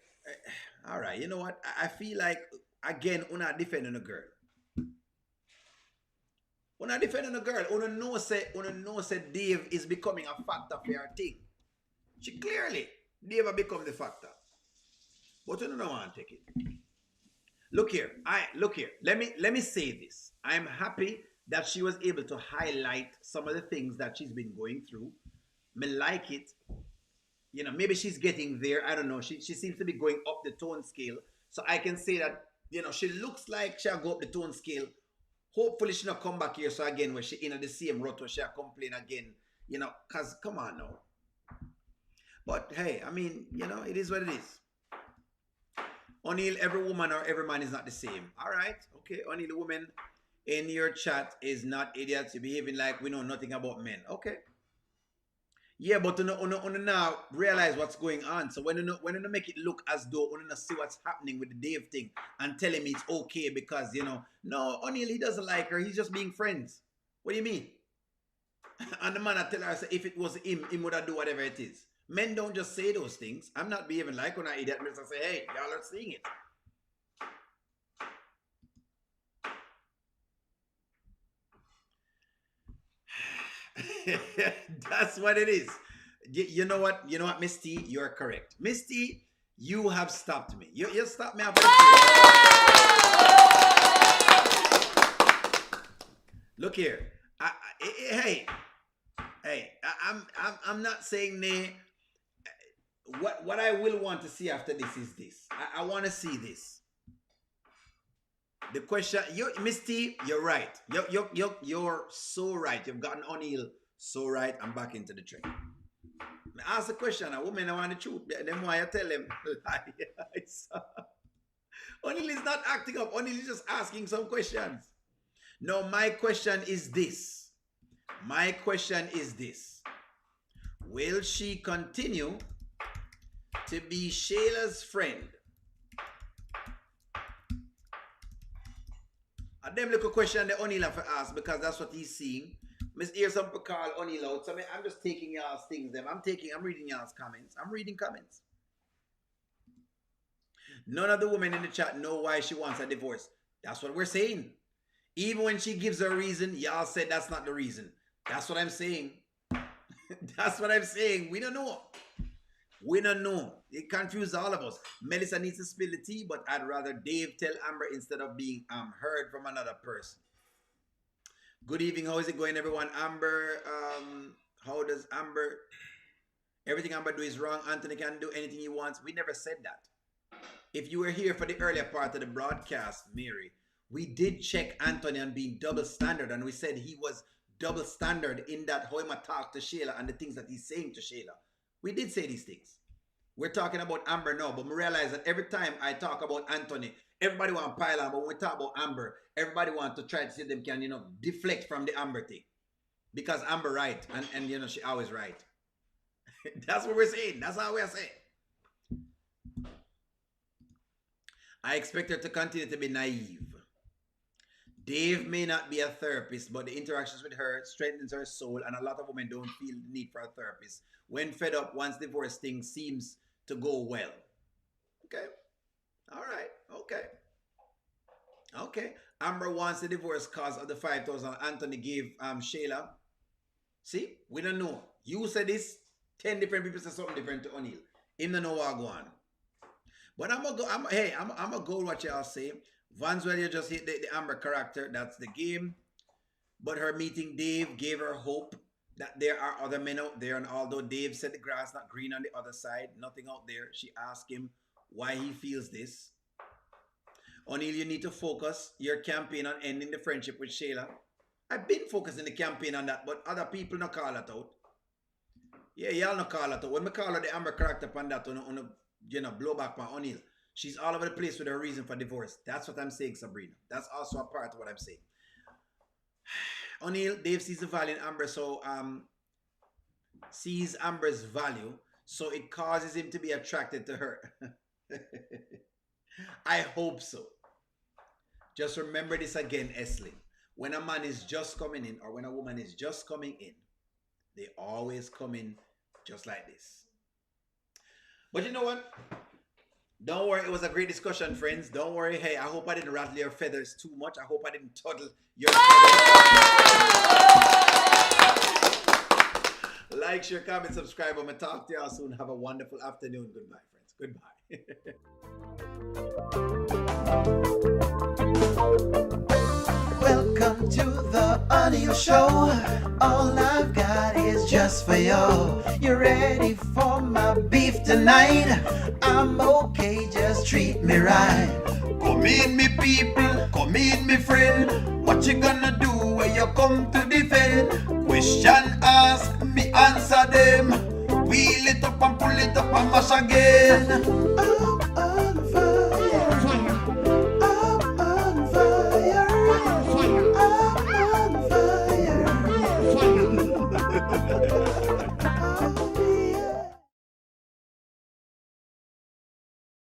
All right, you know what? I feel like, again, we're not defending a girl. We're not defending a girl. Una know say Dave is becoming a factor for her thing. She clearly, Dave have become the factor. But you don't want to take it. Look here. Let me say this. I'm happy that she was able to highlight some of the things that she's been going through. Me like it. You know, maybe she's getting there. I don't know. She seems to be going up the tone scale. So I can say that, you know, she looks like she'll go up the tone scale. Hopefully she not come back here. So again, when she in the same rut where she'll complain again. You know, because come on now. But hey, I mean, you know, it is what it is. O'Neal, every woman or every man is not the same. All right. Okay. O'Neal, the woman in your chat is not idiots. You're behaving like we know nothing about men. Okay. Yeah, but you now realize what's going on. So when you make it look as though you see what's happening with the Dave thing and tell him it's okay because, you know, no, O'Neal, he doesn't like her. He's just being friends. What do you mean? And the man I tell her, say, if it was him would have do whatever it is. Men don't just say those things. I'm not behaving like when I idiot. I say, hey, y'all are seeing it. That's what it is. You know what? You know what, Miss T? You're correct. Miss T, you have stopped me. You stopped me. Look here. I'm not saying nay. What I will want to see after this is this. I want to see this. The question, Miss T, you're right. You're so right. You've gotten O'Neal so right. I'm back into the train. Ask the question. A woman, I want the truth. Then why I tell them lies. O'Neal is not acting up. O'Neal is just asking some questions. No, my question is this. Will she continue to be Shayla's friend? A them little question that O'Neal have to ask because that's what he's seeing. Miss hear some people call O'Neal out. So I'm just taking y'all's things. I'm reading y'all's comments. I'm reading comments. None of the women in the chat know why she wants a divorce. That's what we're saying. Even when she gives a reason, y'all said that's not the reason. That's what I'm saying. That's what I'm saying. We don't know. It confuses all of us. Melissa needs to spill the tea, but I'd rather Dave tell Amber instead of being heard from another person. Good evening. How is it going, everyone? Amber, how does Amber... Everything Amber do is wrong. Anthony can do anything he wants. We never said that. If you were here for the earlier part of the broadcast, Mary, We did check Anthony on being double standard, and we said he was double standard in that how he talk to Shayla and the things that he's saying to Shayla. We did say these things. We're talking about Amber now, but we realize that every time I talk about Anthony, everybody want to pile on, but when we talk about Amber, everybody want to try to see them can, deflect from the Amber thing. Because Amber right, and she always right. That's what we're saying. That's how we're saying. I expect her to continue to be naive. Dave may not be a therapist, but the interactions with her strengthens her soul, and a lot of women don't feel the need for a therapist. When fed up, once divorce thing seems to go well. Okay. All right. Okay. Amber wants the divorce cause of the 5,000 Anthony gave Shayla. See? We don't know. You said this. 10 different people say something different to O'Neal. Him don't know what go on. But I'm gonna go with what y'all say. Vanswell, you just hit the Amber character. That's the game. But her meeting Dave gave her hope that there are other men out there. And although Dave said the grass not green on the other side, nothing out there, she asked him why he feels this. O'Neal, you need to focus your campaign on ending the friendship with Shayla. I've been focusing the campaign on that, but other people not call it out. Yeah, y'all not call it out. When I call her the Amber character on that, on blow back on O'Neal. She's all over the place with her reason for divorce. That's what I'm saying, Sabrina. That's also a part of what I'm saying. O'Neal, Dave sees the value in Amber, so sees Amber's value, so it causes him to be attracted to her. I hope so. Just remember this again, Esling. When a man is just coming in, or when a woman is just coming in, they always come in just like this. But you know what? Don't worry, it was a great discussion, friends. Don't worry. Hey, I hope I didn't rattle your feathers too much. I hope I didn't toddle your feathers. Like, share, comment, subscribe. I'm going to talk to y'all soon. Have a wonderful afternoon. Goodbye, friends. Goodbye. Welcome to the O'Neal Show. All I've got is just for you. You ready for my beef tonight? I'm okay, just treat me right. Come in, me people, come in, me friend. What you gonna do when you come to defend? Question ask, me answer them. Wheel it up and pull it up and mash again.